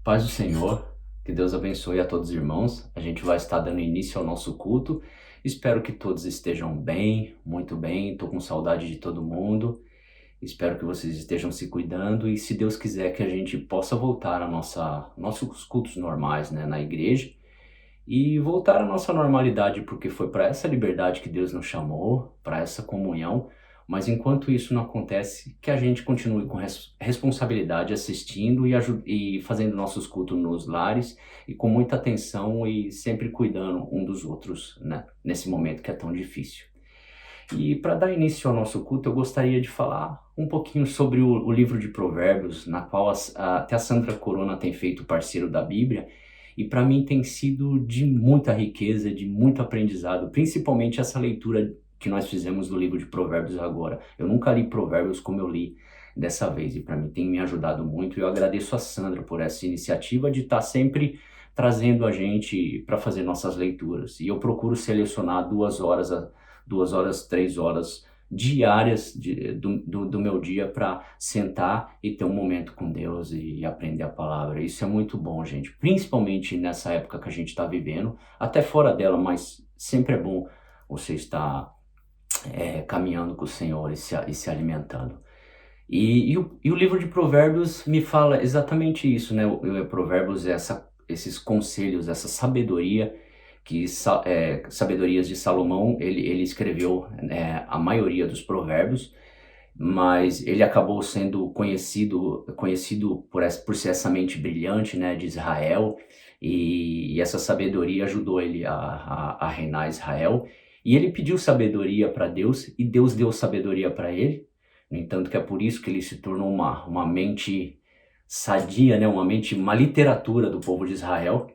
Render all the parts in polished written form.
Paz do Senhor, que Deus abençoe a todos os irmãos. A gente vai estar dando início ao nosso culto. Espero que todos estejam bem, muito bem. Estou com saudade de todo mundo. Espero que vocês estejam se cuidando e, se Deus quiser, que a gente possa voltar a nossos cultos normais, né, na igreja e voltar à nossa normalidade, porque foi para essa liberdade que Deus nos chamou, para essa comunhão. Mas enquanto isso não acontece, que a gente continue com responsabilidade, assistindo e fazendo nossos cultos nos lares e com muita atenção e sempre cuidando um dos outros, né, nesse momento que é tão difícil. E para dar início ao nosso culto, eu gostaria de falar um pouquinho sobre o livro de Provérbios, na qual até a Sandra Corona tem feito parceiro da Bíblia, e para mim tem sido de muita riqueza, de muito aprendizado, principalmente essa leitura que nós fizemos do livro de Provérbios agora. Eu nunca li Provérbios como eu li dessa vez, e para mim tem me ajudado muito, e eu agradeço a Sandra por essa iniciativa de estar sempre trazendo a gente para fazer nossas leituras. E eu procuro selecionar 2 horas, 3 horas diárias do meu dia para sentar e ter um momento com Deus e aprender a palavra. Isso é muito bom, gente, principalmente nessa época que a gente está vivendo, até fora dela, mas sempre é bom você estar caminhando com o Senhor e se alimentando. E o livro de Provérbios me fala exatamente isso, né? Provérbios é esses conselhos, essa sabedoria Sabedorias de Salomão. Ele escreveu a maioria dos provérbios, mas ele acabou sendo conhecido por ser essa mente brilhante, né, de Israel, e essa sabedoria ajudou ele a reinar Israel. E ele pediu sabedoria para Deus, e Deus deu sabedoria para ele. No entanto, que é por isso que ele se tornou uma mente sadia, né, uma literatura do povo de Israel.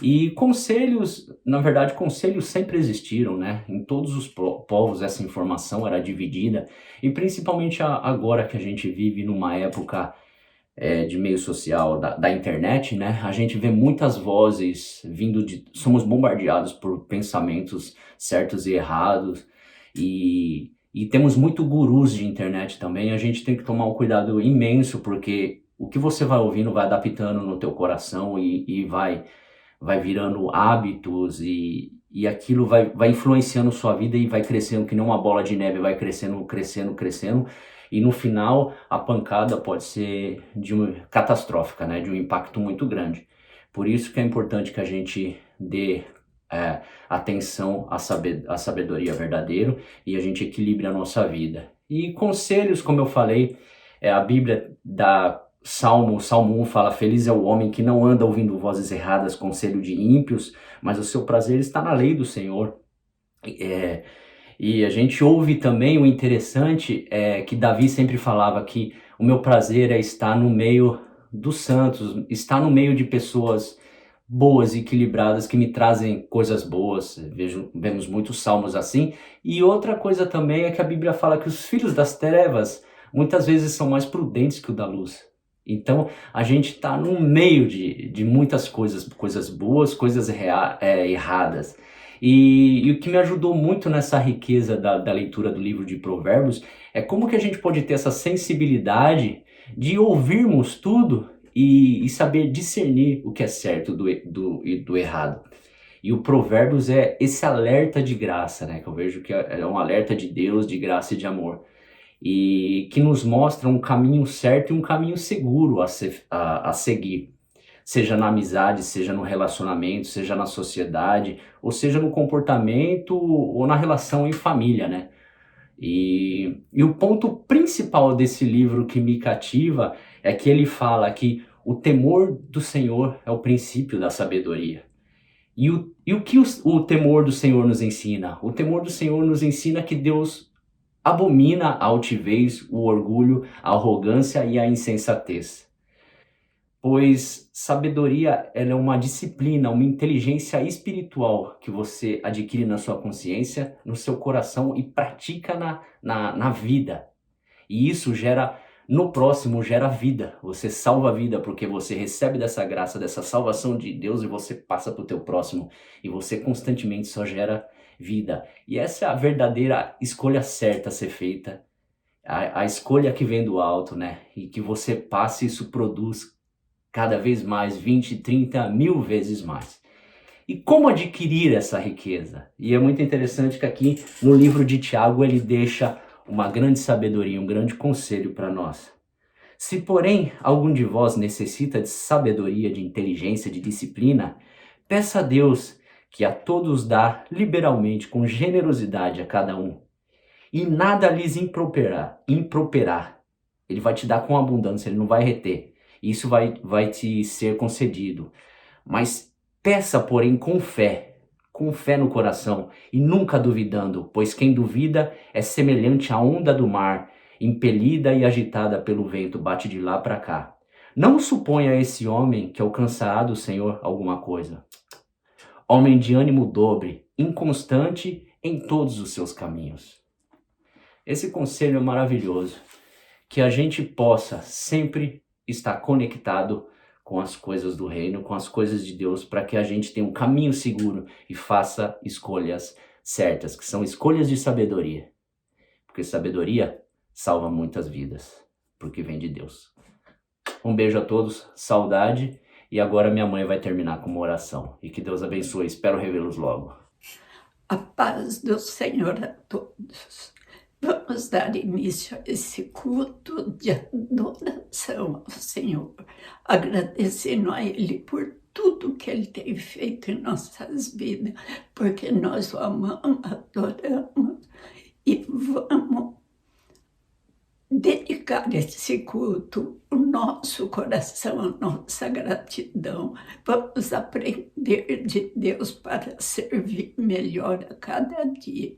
E conselhos, na verdade, conselhos sempre existiram, né? Em todos os povos essa informação era dividida, e principalmente agora que a gente vive numa época de meio social, da internet, né? A gente vê muitas vozes somos bombardeados por pensamentos certos e errados, e temos muito gurus de internet também. A gente tem que tomar um cuidado imenso, porque o que você vai ouvindo vai adaptando no teu coração e vai virando hábitos, e aquilo vai influenciando sua vida e vai crescendo que nem uma bola de neve, vai crescendo, crescendo, crescendo, e no final a pancada pode ser catastrófica, né? De um impacto muito grande. Por isso que é importante que a gente dê atenção à sabedoria verdadeira e a gente equilibre a nossa vida. E conselhos, como eu falei, a Bíblia dá Salmo 1 fala: feliz é o homem que não anda ouvindo vozes erradas, conselho de ímpios, mas o seu prazer está na lei do Senhor. E a gente ouve também o interessante, que Davi sempre falava que o meu prazer é estar no meio dos santos, estar no meio de pessoas boas e equilibradas que me trazem coisas boas. Vemos muitos salmos assim. E outra coisa também é que a Bíblia fala que os filhos das trevas muitas vezes são mais prudentes que o da luz. Então a gente está no meio de muitas coisas boas, coisas erradas. E o que me ajudou muito nessa riqueza da leitura do livro de Provérbios é como que a gente pode ter essa sensibilidade de ouvirmos tudo e saber discernir o que é certo do errado. E o Provérbios é esse alerta de graça, né? Que eu vejo que é um alerta de Deus, de graça e de amor. E que nos mostra um caminho certo e um caminho seguro a seguir. Seja na amizade, seja no relacionamento, seja na sociedade, ou seja no comportamento ou na relação em família, né? E o ponto principal desse livro que me cativa é que ele fala que o temor do Senhor é o princípio da sabedoria. E o que o temor do Senhor nos ensina? O temor do Senhor nos ensina que Deus abomina a altivez, o orgulho, a arrogância e a insensatez. Pois sabedoria, ela é uma disciplina, uma inteligência espiritual que você adquire na sua consciência, no seu coração e pratica na vida. E isso no próximo gera vida. Você salva a vida porque você recebe dessa graça, dessa salvação de Deus, e você passa para o teu próximo. E você constantemente só gera vida. E essa é a verdadeira escolha certa a ser feita. A escolha que vem do alto, né? E que você passe, isso produz cada vez mais, 20, 30, 1000 vezes mais. E como adquirir essa riqueza? E é muito interessante que aqui no livro de Tiago ele deixa uma grande sabedoria, um grande conselho para nós. Se, porém, algum de vós necessita de sabedoria, de inteligência, de disciplina, peça a Deus, que a todos dá liberalmente, com generosidade a cada um. E nada lhes improperá. Ele vai te dar com abundância, ele não vai reter. Isso vai te ser concedido. Mas peça, porém, com fé no coração e nunca duvidando, pois quem duvida é semelhante à onda do mar, impelida e agitada pelo vento, bate de lá para cá. Não suponha esse homem que alcançará do Senhor alguma coisa. Homem de ânimo dobre, inconstante em todos os seus caminhos. Esse conselho é maravilhoso, que a gente possa sempre estar conectado com as coisas do reino, com as coisas de Deus, para que a gente tenha um caminho seguro e faça escolhas certas, que são escolhas de sabedoria. Porque sabedoria salva muitas vidas, porque vem de Deus. Um beijo a todos, saudade, e agora minha mãe vai terminar com uma oração. E que Deus abençoe, espero revê-los logo. A paz do Senhor a todos. Vamos dar início a esse culto de adoração ao Senhor, agradecendo a Ele por tudo que Ele tem feito em nossas vidas, porque nós o amamos, adoramos e vamos dedicar esse culto, o nosso coração, a nossa gratidão. Vamos aprender de Deus para servir melhor a cada dia.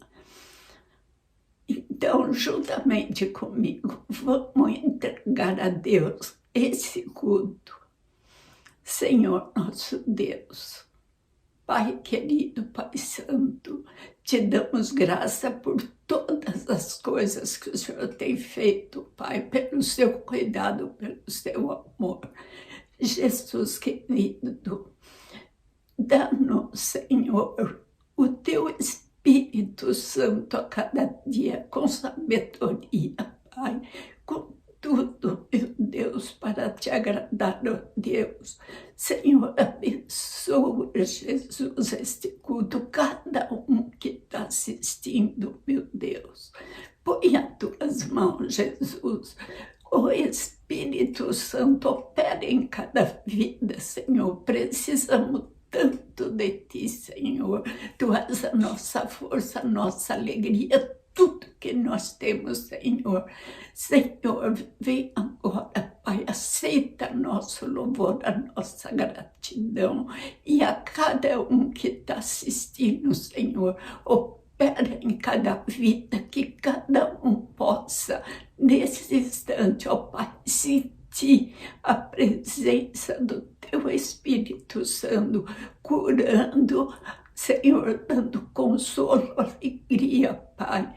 Então, juntamente comigo, vamos entregar a Deus esse culto. Senhor nosso Deus, Pai querido, Pai santo, te damos graça por todas as coisas que o Senhor tem feito, Pai, pelo seu cuidado, pelo seu amor. Jesus querido, dá-nos, Senhor, o teu Espírito Santo a cada dia, com sabedoria, Pai, com tudo, meu Deus, para te agradar, ó Deus. Senhor, abençoa, Jesus, este culto, cada um que está assistindo, meu Deus. Põe as tuas mãos, Jesus. O Espírito Santo opera em cada vida, Senhor. Precisamos tanto de Ti, Senhor. Tu és a nossa força, a nossa alegria, tudo que nós temos, Senhor. Senhor, vem agora, Pai, aceita nosso louvor, a nossa gratidão. E a cada um que está assistindo, Senhor, opera em cada vida, que cada um possa, nesse instante, ó Pai, sentir a presença do Teu Espírito Santo, curando, Senhor, dando consolo, alegria, Pai.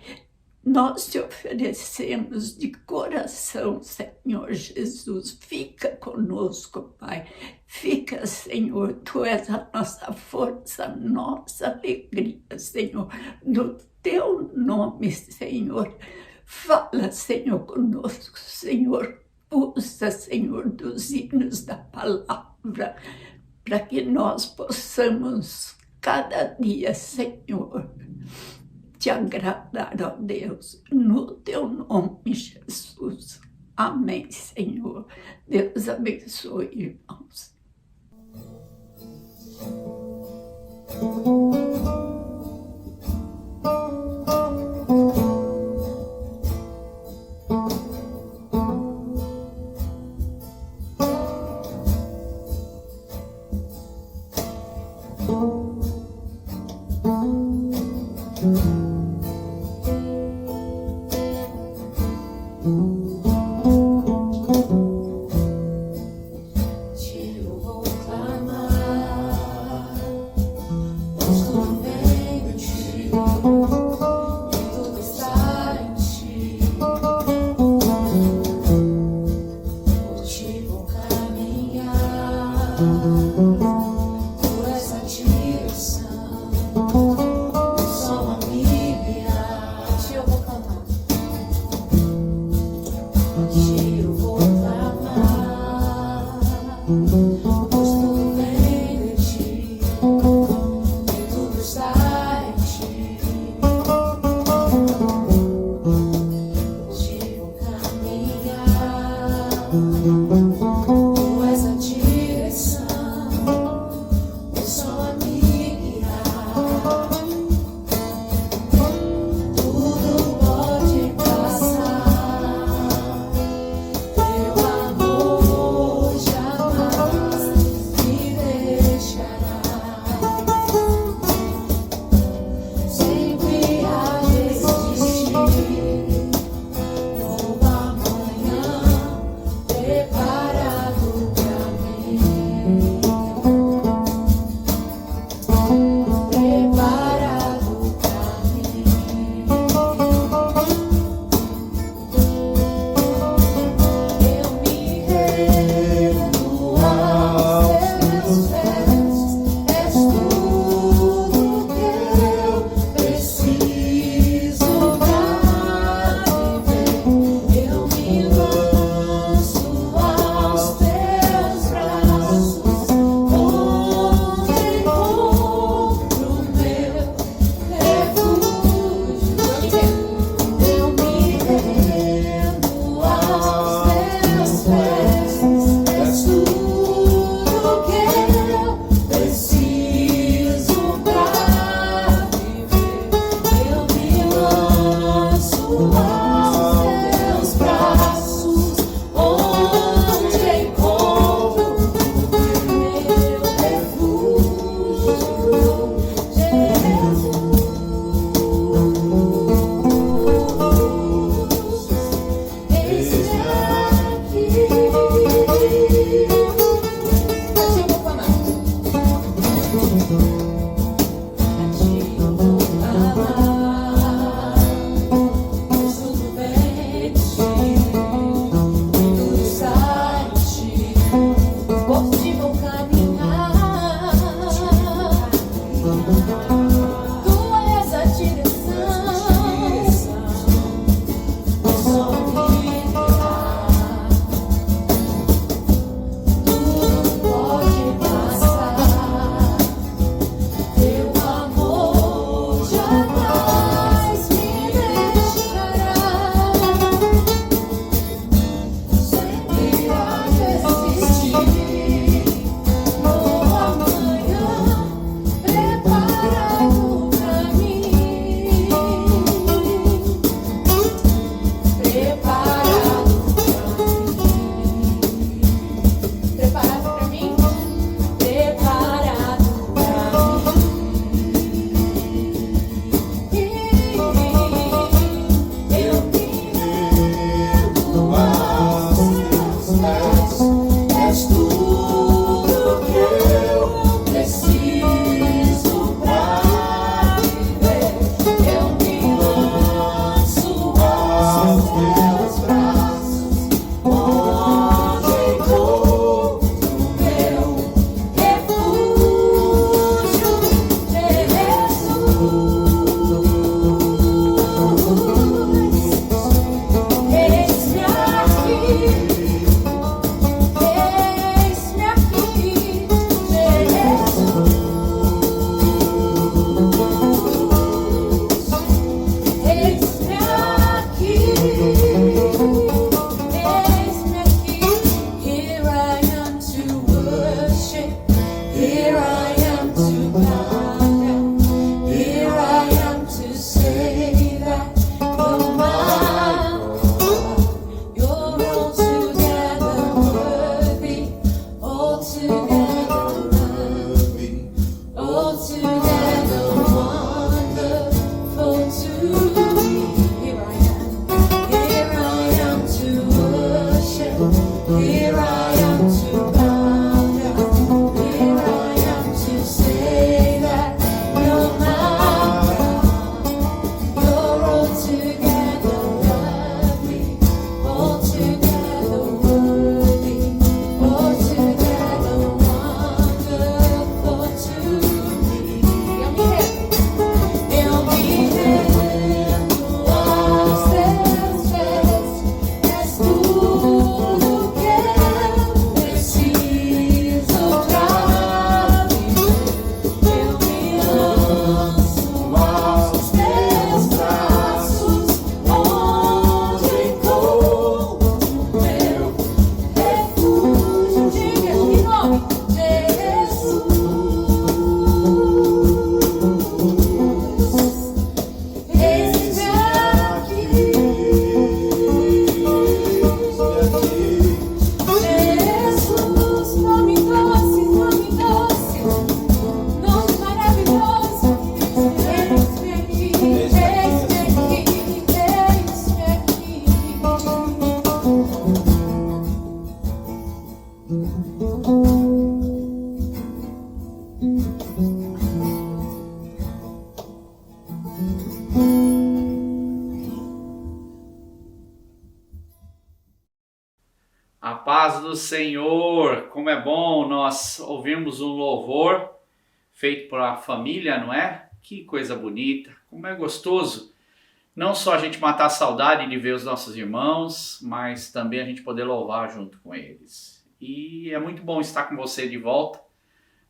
Nós te oferecemos de coração, Senhor Jesus. Fica conosco, Pai. Fica, Senhor. Tu és a nossa força, a nossa alegria, Senhor. No Teu nome, Senhor. Fala, Senhor, conosco, Senhor. Usa, Senhor, dos hinos da palavra, para que nós possamos cada dia, Senhor, te agradar, ó Deus, no Teu nome, Jesus. Amém, Senhor. Deus abençoe, irmãos. Senhor. Como é bom nós ouvirmos um louvor feito para a família, não é? Que coisa bonita, como é gostoso. Não só a gente matar a saudade de ver os nossos irmãos, mas também a gente poder louvar junto com eles. E é muito bom estar com você de volta,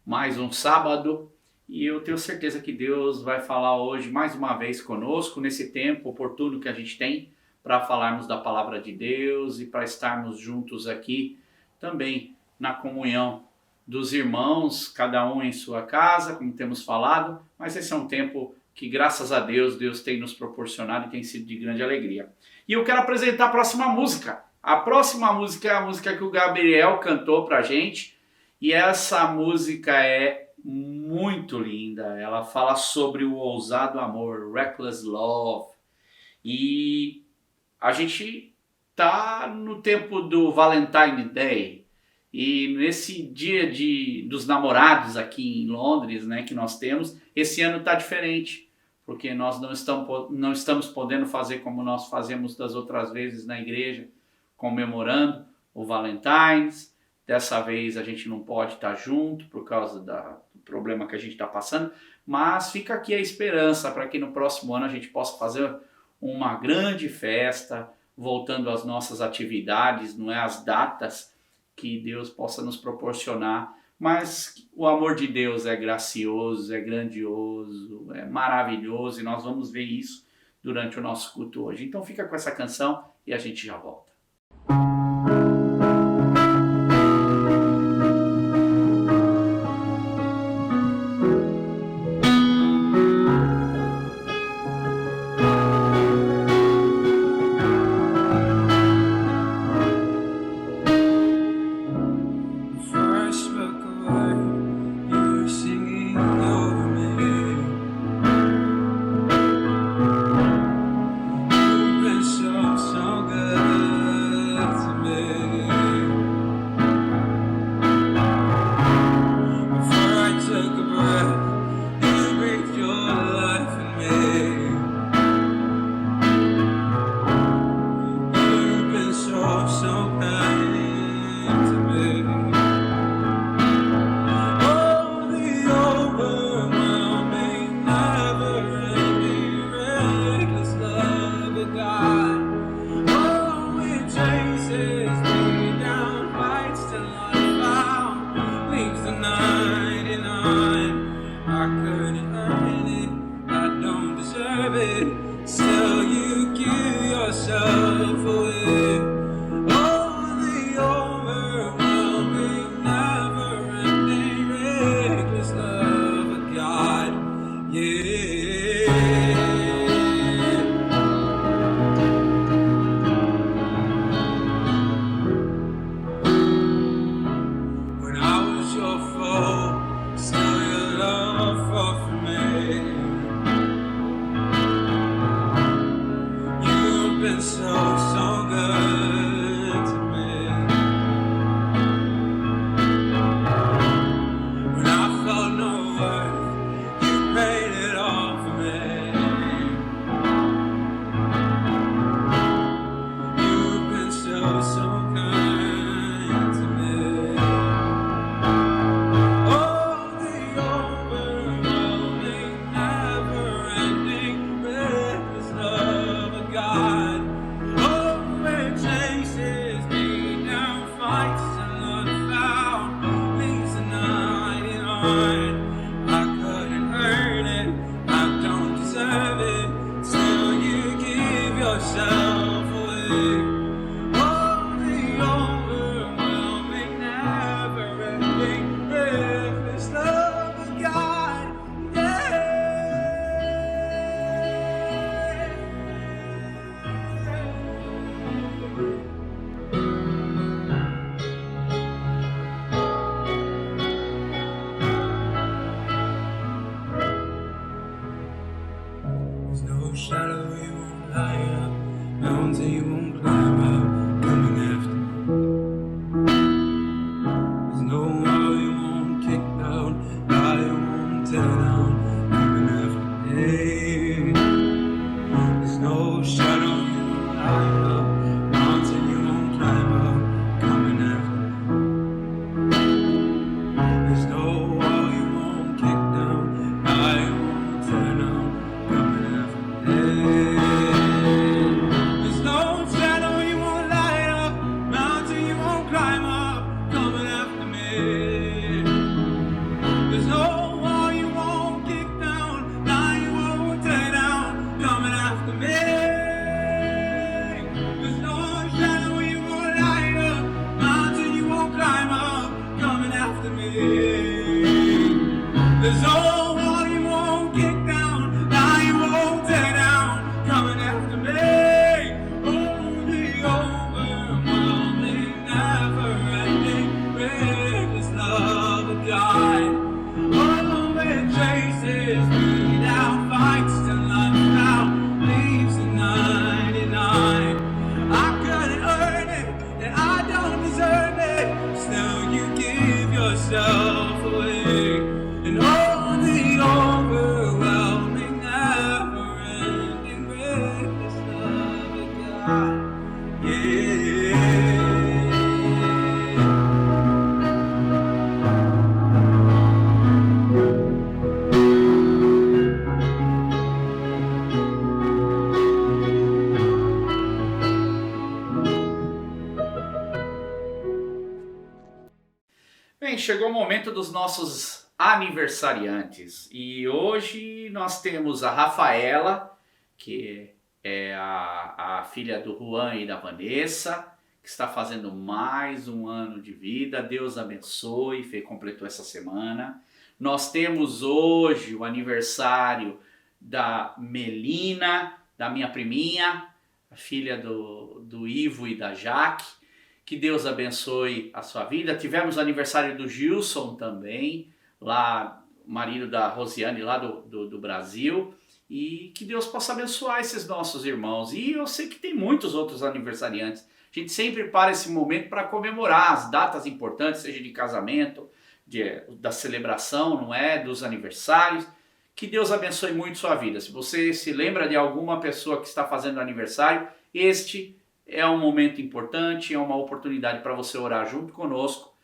mais um sábado, e eu tenho certeza que Deus vai falar hoje mais uma vez conosco, nesse tempo oportuno que a gente tem para falarmos da palavra de Deus e para estarmos juntos aqui também na comunhão dos irmãos, cada um em sua casa, como temos falado, mas esse é um tempo que, graças a Deus, Deus tem nos proporcionado e tem sido de grande alegria. E eu quero apresentar a próxima música. A próxima música é a música que o Gabriel cantou pra gente, e essa música é muito linda. Ela fala sobre o ousado amor, Reckless Love. E a gente tá no tempo do Valentine's Day, e nesse dia dos namorados aqui em Londres, né, que nós temos, esse ano tá diferente, porque nós não estamos podendo fazer como nós fazemos das outras vezes na igreja, comemorando o Valentine's. Dessa vez a gente não pode estar junto por causa do problema que a gente está passando, mas fica aqui a esperança para que no próximo ano a gente possa fazer uma grande festa, voltando às nossas atividades, não é, as datas que Deus possa nos proporcionar, mas o amor de Deus é gracioso, é grandioso, é maravilhoso, e nós vamos ver isso durante o nosso culto hoje. Então fica com essa canção e a gente já volta. Oh me. There's no wall you won't kick down, now you won't tear down, coming after me. Oh, the overwhelming, never-ending, reckless love of God. Oh, it chases me down, fights till I'm found, leaves the 99. I couldn't earn it, and I don't deserve it. Still, you give yourself away, and oh, the overwhelming, never-ending, reckless love of God. Yeah. Bem, chegou o momento dos nossos aniversariantes e hoje nós temos a Rafaela, que é a filha do Juan e da Vanessa, que está fazendo mais um ano de vida. Deus abençoe, completou essa semana. Nós temos hoje o aniversário da Melina, da minha priminha, a filha do Ivo e da Jaque. Que Deus abençoe a sua vida. Tivemos o aniversário do Gilson também, lá, marido da Rosiane, lá do Brasil. E que Deus possa abençoar esses nossos irmãos. E eu sei que tem muitos outros aniversariantes. A gente sempre para esse momento para comemorar as datas importantes, seja de casamento, da celebração, não é? Dos aniversários. Que Deus abençoe muito sua vida. Se você se lembra de alguma pessoa que está fazendo aniversário, este é um momento importante, é uma oportunidade para você orar junto conosco,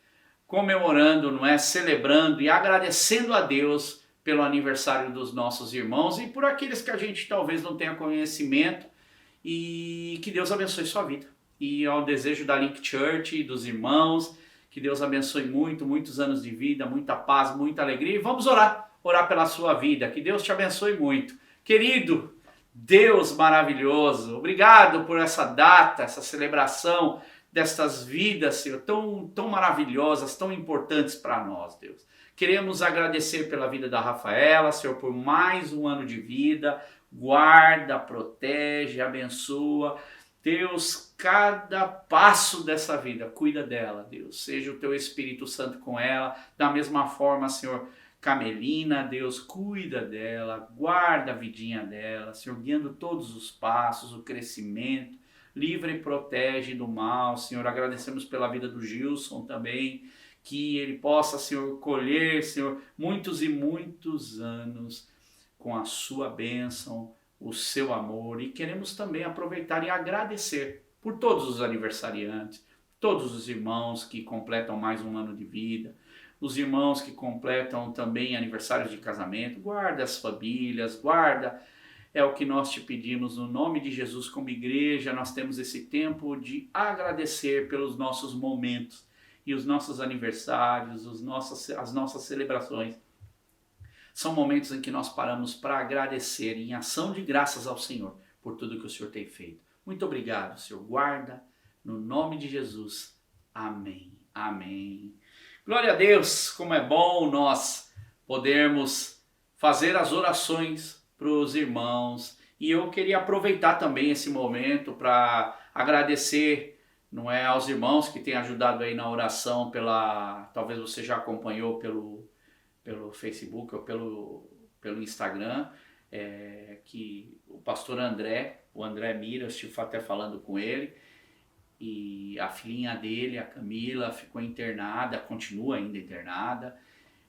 comemorando, não é? Celebrando e agradecendo a Deus pelo aniversário dos nossos irmãos e por aqueles que a gente talvez não tenha conhecimento, e que Deus abençoe sua vida. E ao desejo da Link Church e dos irmãos, que Deus abençoe muitos anos de vida, muita paz, muita alegria. E vamos orar pela sua vida, que Deus te abençoe muito. Querido Deus maravilhoso, obrigado por essa data, essa celebração destas vidas, Senhor, tão maravilhosas, tão importantes para nós, Deus. Queremos agradecer pela vida da Rafaela, Senhor, por mais um ano de vida. Guarda, protege, abençoa. Deus, cada passo dessa vida, cuida dela, Deus. Seja o teu Espírito Santo com ela. Da mesma forma, Senhor, Camelina, Deus, cuida dela, guarda a vidinha dela, Senhor, guiando todos os passos, o crescimento, livra e protege do mal, Senhor. Agradecemos pela vida do Gilson também, que ele possa, Senhor, colher, Senhor, muitos e muitos anos com a sua bênção, o seu amor. E queremos também aproveitar e agradecer por todos os aniversariantes, todos os irmãos que completam mais um ano de vida, os irmãos que completam também aniversários de casamento. Guarda as famílias, guarda, é o que nós te pedimos no nome de Jesus. Como igreja, nós temos esse tempo de agradecer pelos nossos momentos e os nossos aniversários, as nossas celebrações. São momentos em que nós paramos para agradecer em ação de graças ao Senhor por tudo que o Senhor tem feito. Muito obrigado, Senhor. Guarda, no nome de Jesus. Amém. Amém. Glória a Deus, como é bom nós podermos fazer as orações para os irmãos. E eu queria aproveitar também esse momento para agradecer, não é, aos irmãos que têm ajudado aí na oração talvez você já acompanhou pelo Facebook ou pelo Instagram, que o pastor André, o André Mira, eu estive até falando com ele, e a filhinha dele, a Camila, ficou internada, continua ainda internada,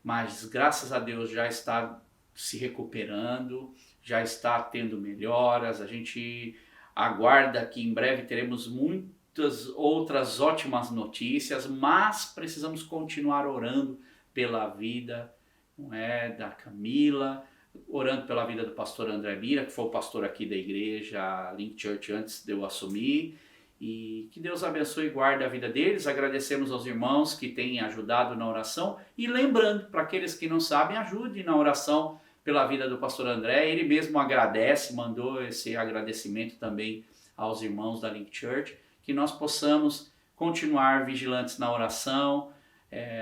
mas graças a Deus já está se recuperando, já está tendo melhoras. A gente aguarda que em breve teremos muitas outras ótimas notícias, mas precisamos continuar orando pela vida, não é, da Camila, orando pela vida do pastor André Mira, que foi o pastor aqui da igreja Link Church antes de eu assumir. E que Deus abençoe e guarde a vida deles. Agradecemos aos irmãos que têm ajudado na oração. E lembrando, para aqueles que não sabem, ajude na oração pela vida do pastor André. Ele mesmo agradece, mandou esse agradecimento também aos irmãos da Link Church. Que nós possamos continuar vigilantes na oração,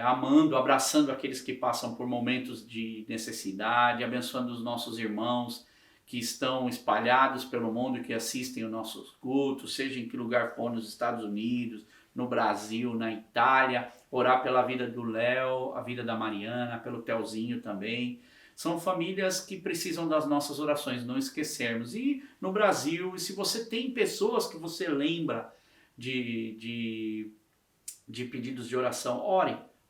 amando, abraçando aqueles que passam por momentos de necessidade, abençoando os nossos irmãos que estão espalhados pelo mundo e que assistem os nossos cultos, seja em que lugar for, nos Estados Unidos, no Brasil, na Itália, orar pela vida do Léo, a vida da Mariana, pelo Telzinho também. São famílias que precisam das nossas orações, não esquecermos. E no Brasil, e se você tem pessoas que você lembra de pedidos de oração,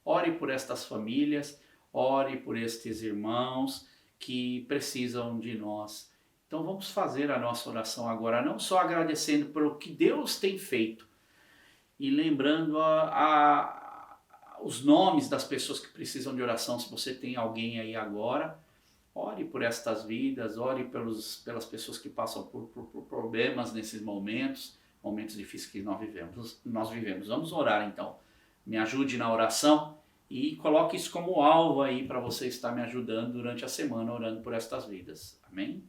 ore por estas famílias, ore por estes irmãos que precisam de nós. Então vamos fazer a nossa oração agora, não só agradecendo pelo que Deus tem feito e lembrando os nomes das pessoas que precisam de oração. Se você tem alguém aí agora, ore por estas vidas, ore pelas pessoas que passam por problemas nesses momentos difíceis que nós vivemos. Vamos orar então. Me ajude na oração e coloque isso como alvo aí para você estar me ajudando durante a semana, orando por estas vidas. Amém?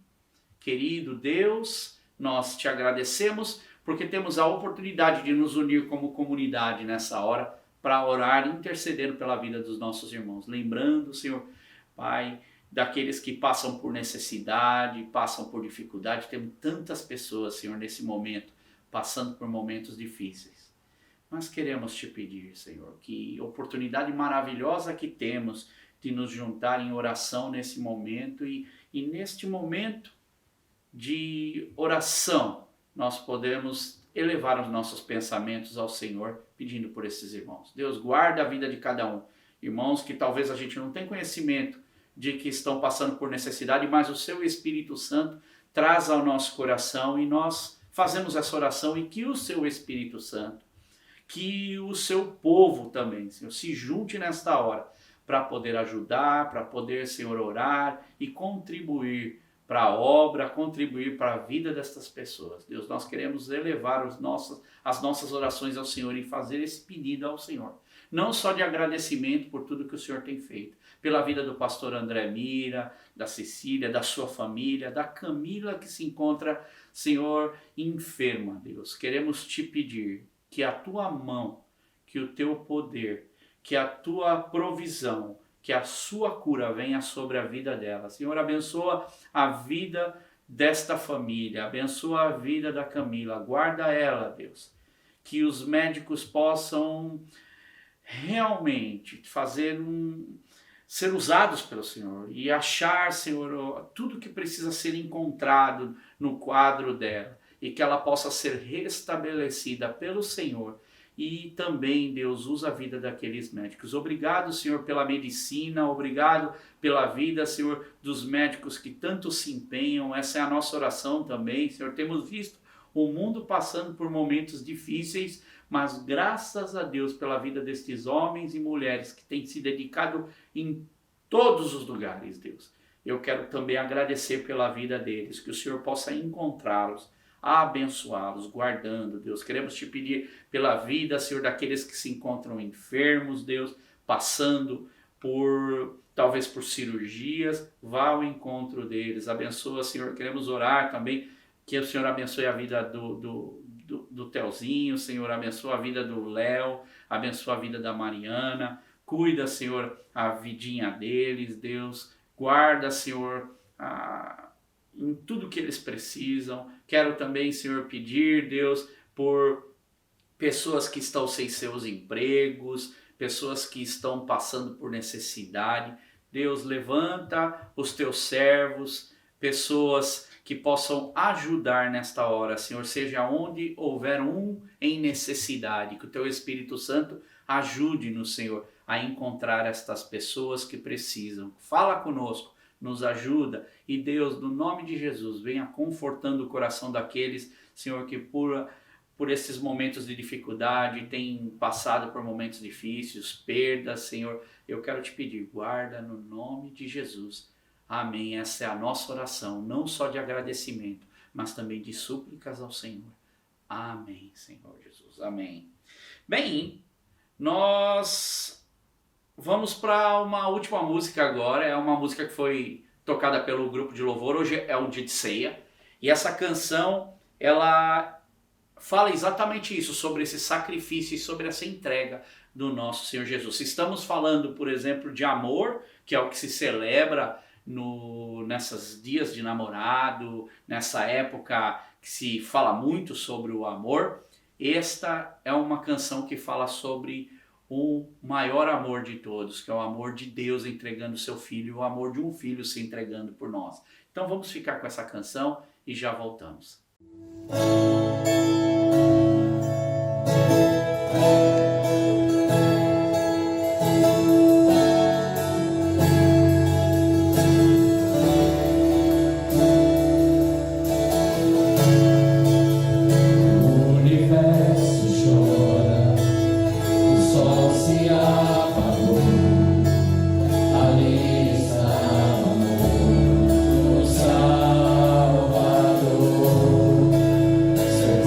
Querido Deus, nós te agradecemos porque temos a oportunidade de nos unir como comunidade nessa hora para orar, intercedendo pela vida dos nossos irmãos. Lembrando, Senhor, Pai, daqueles que passam por necessidade, passam por dificuldade. Temos tantas pessoas, Senhor, nesse momento, passando por momentos difíceis. Nós queremos te pedir, Senhor, que oportunidade maravilhosa que temos de nos juntar em oração nesse momento e neste momento de oração nós podemos elevar os nossos pensamentos ao Senhor pedindo por esses irmãos. Deus, guarda a vida de cada um. Irmãos que talvez a gente não tenha conhecimento de que estão passando por necessidade, mas o seu Espírito Santo traz ao nosso coração e nós fazemos essa oração e que o seu Espírito Santo, que o seu povo também, Senhor, se junte nesta hora para poder ajudar, para poder, Senhor, orar e contribuir para a obra, contribuir para a vida destas pessoas. Deus, nós queremos elevar as nossas orações ao Senhor e fazer esse pedido ao Senhor. Não só de agradecimento por tudo que o Senhor tem feito, pela vida do pastor André Mira, da Cecília, da sua família, da Camila que se encontra, Senhor, enferma, Deus. Queremos te pedir que a tua mão, que o teu poder, que a tua provisão, que a sua cura venha sobre a vida dela. Senhor, abençoa a vida desta família, abençoa a vida da Camila, guarda ela, Deus. Que os médicos possam realmente ser usados pelo Senhor e achar, Senhor, tudo que precisa ser encontrado no quadro dela e que ela possa ser restabelecida pelo Senhor. E também, Deus, usa a vida daqueles médicos. Obrigado, Senhor, pela medicina, obrigado pela vida, Senhor, dos médicos que tanto se empenham. Essa é a nossa oração também, Senhor. Temos visto o mundo passando por momentos difíceis, mas graças a Deus pela vida destes homens e mulheres que têm se dedicado em todos os lugares, Deus. Eu quero também agradecer pela vida deles, que o Senhor possa encontrá-los, abençoá-los, guardando, Deus. Queremos te pedir pela vida, Senhor, daqueles que se encontram enfermos, Deus, passando talvez por cirurgias, vá ao encontro deles. Abençoa, Senhor, queremos orar também, que o Senhor abençoe a vida do Telzinho, Senhor, abençoa a vida do Léo, abençoa a vida da Mariana, cuida, Senhor, a vidinha deles, Deus, guarda, Senhor, em tudo que eles precisam. Quero também, Senhor, pedir, Deus, por pessoas que estão sem seus empregos, pessoas que estão passando por necessidade. Deus, levanta os teus servos, pessoas que possam ajudar nesta hora, Senhor, seja onde houver um em necessidade, que o teu Espírito Santo ajude-nos, Senhor, a encontrar estas pessoas que precisam. Fala conosco, nos ajuda e Deus, no nome de Jesus, venha confortando o coração daqueles, Senhor, que por esses momentos de dificuldade têm passado por momentos difíceis, perdas, Senhor, eu quero te pedir, guarda no nome de Jesus. Amém. Essa é a nossa oração, não só de agradecimento, mas também de súplicas ao Senhor. Amém, Senhor Jesus. Amém. Bem, nós vamos para uma última música agora. É uma música que foi tocada pelo grupo de louvor. Hoje é um dia de ceia. E essa canção, ela fala exatamente isso, sobre esse sacrifício e sobre essa entrega. do nosso Senhor Jesus. Se estamos falando, por exemplo, de amor, que é o que se celebra nessas dias de namorado, nessa época que se fala muito sobre o amor, esta é uma canção que fala sobre o maior amor de todos, que é o amor de Deus entregando seu filho, o amor de um filho se entregando por nós. Então vamos ficar com essa canção e já voltamos. Salvador, seu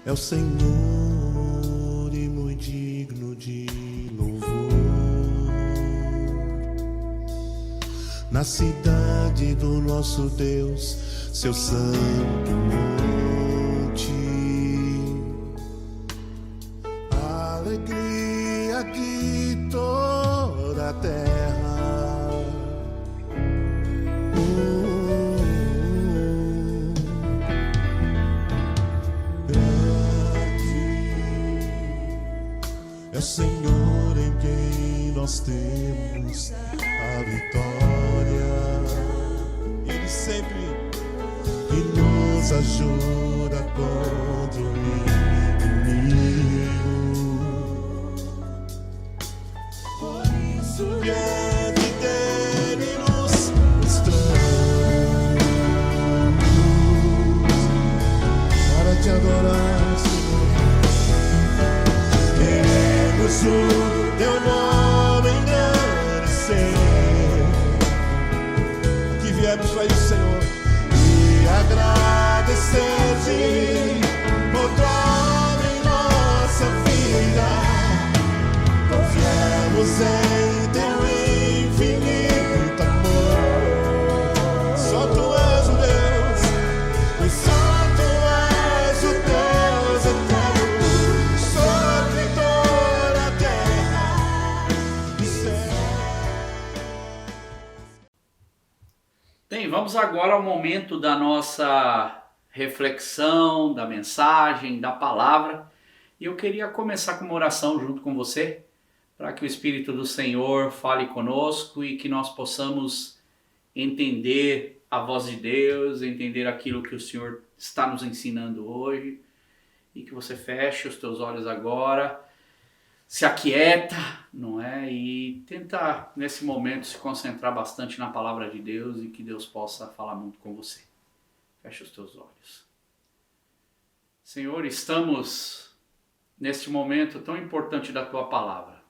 é o Senhor e muito digno de louvor. Na cidade do nosso Deus, seu santo monte, a alegria de toda a terra. É o Senhor em quem nós temos a vitória. Ele sempre nos ajuda contra o inimigo. Por isso diante dele nos mostramos para te adorar, Senhor. Queremos o teu nome engrandecer. Aqui viemos para isso, Senhor, e agradecer-te por tua obra em nossa vida. Confiamos em teu infinito amor. Só tu és o Deus, e só tu és o Deus eterno, sobre toda a terra e céu. Bem, vamos agora ao momento da nossa reflexão, da mensagem, da palavra. E eu queria começar com uma oração junto com você, para que o Espírito do Senhor fale conosco e que nós possamos entender a voz de Deus, entender aquilo que o Senhor está nos ensinando hoje. E que você feche os teus olhos agora, se aquieta, não é? E tenta, nesse momento, se concentrar bastante na palavra de Deus e que Deus possa falar muito com você. Feche os teus olhos. Senhor, estamos neste momento tão importante da Tua palavra.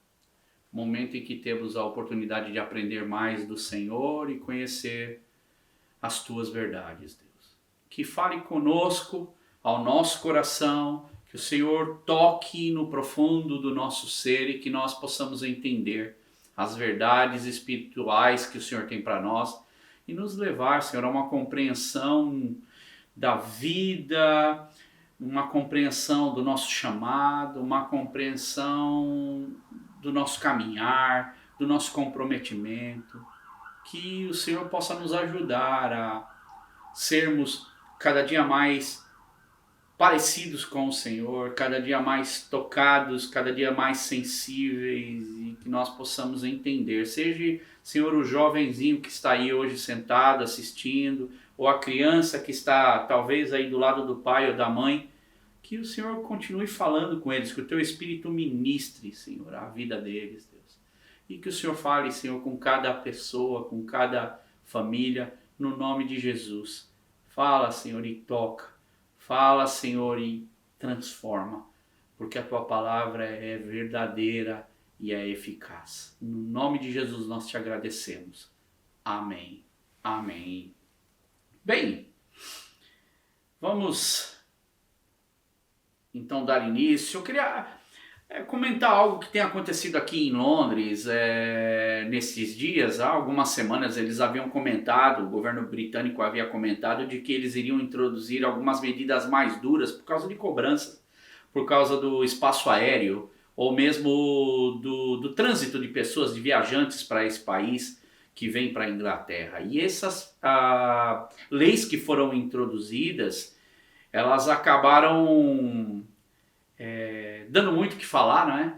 Momento em que temos a oportunidade de aprender mais do Senhor e conhecer as Tuas verdades, Deus. Que fale conosco, ao nosso coração, que o Senhor toque no profundo do nosso ser e que nós possamos entender as verdades espirituais que o Senhor tem para nós e nos levar, Senhor, a uma compreensão da vida, uma compreensão do nosso chamado, uma compreensão do nosso caminhar, do nosso comprometimento. Que o Senhor possa nos ajudar a sermos cada dia mais parecidos com o Senhor, cada dia mais tocados, cada dia mais sensíveis e que nós possamos entender. Seja, Senhor, o jovenzinho que está aí hoje sentado assistindo, ou a criança que está talvez aí do lado do pai ou da mãe, que o Senhor continue falando com eles, que o Teu Espírito ministre, Senhor, a vida deles, Deus. E que o Senhor fale, Senhor, com cada pessoa, com cada família, no nome de Jesus. Fala, Senhor, e toca. Fala, Senhor, e transforma, porque a Tua palavra é verdadeira e é eficaz. No nome de Jesus nós te agradecemos. Amém. Amém. Bem, vamos então dar início. Eu queria comentar algo que tem acontecido aqui em Londres nesses dias. Há algumas semanas eles haviam comentado, o governo britânico havia comentado de que eles iriam introduzir algumas medidas mais duras por causa de cobranças, por causa do espaço aéreo ou mesmo do trânsito de pessoas, de viajantes para esse país que vem para a Inglaterra. E essas leis que foram introduzidas, elas acabaram dando muito o que falar, não é?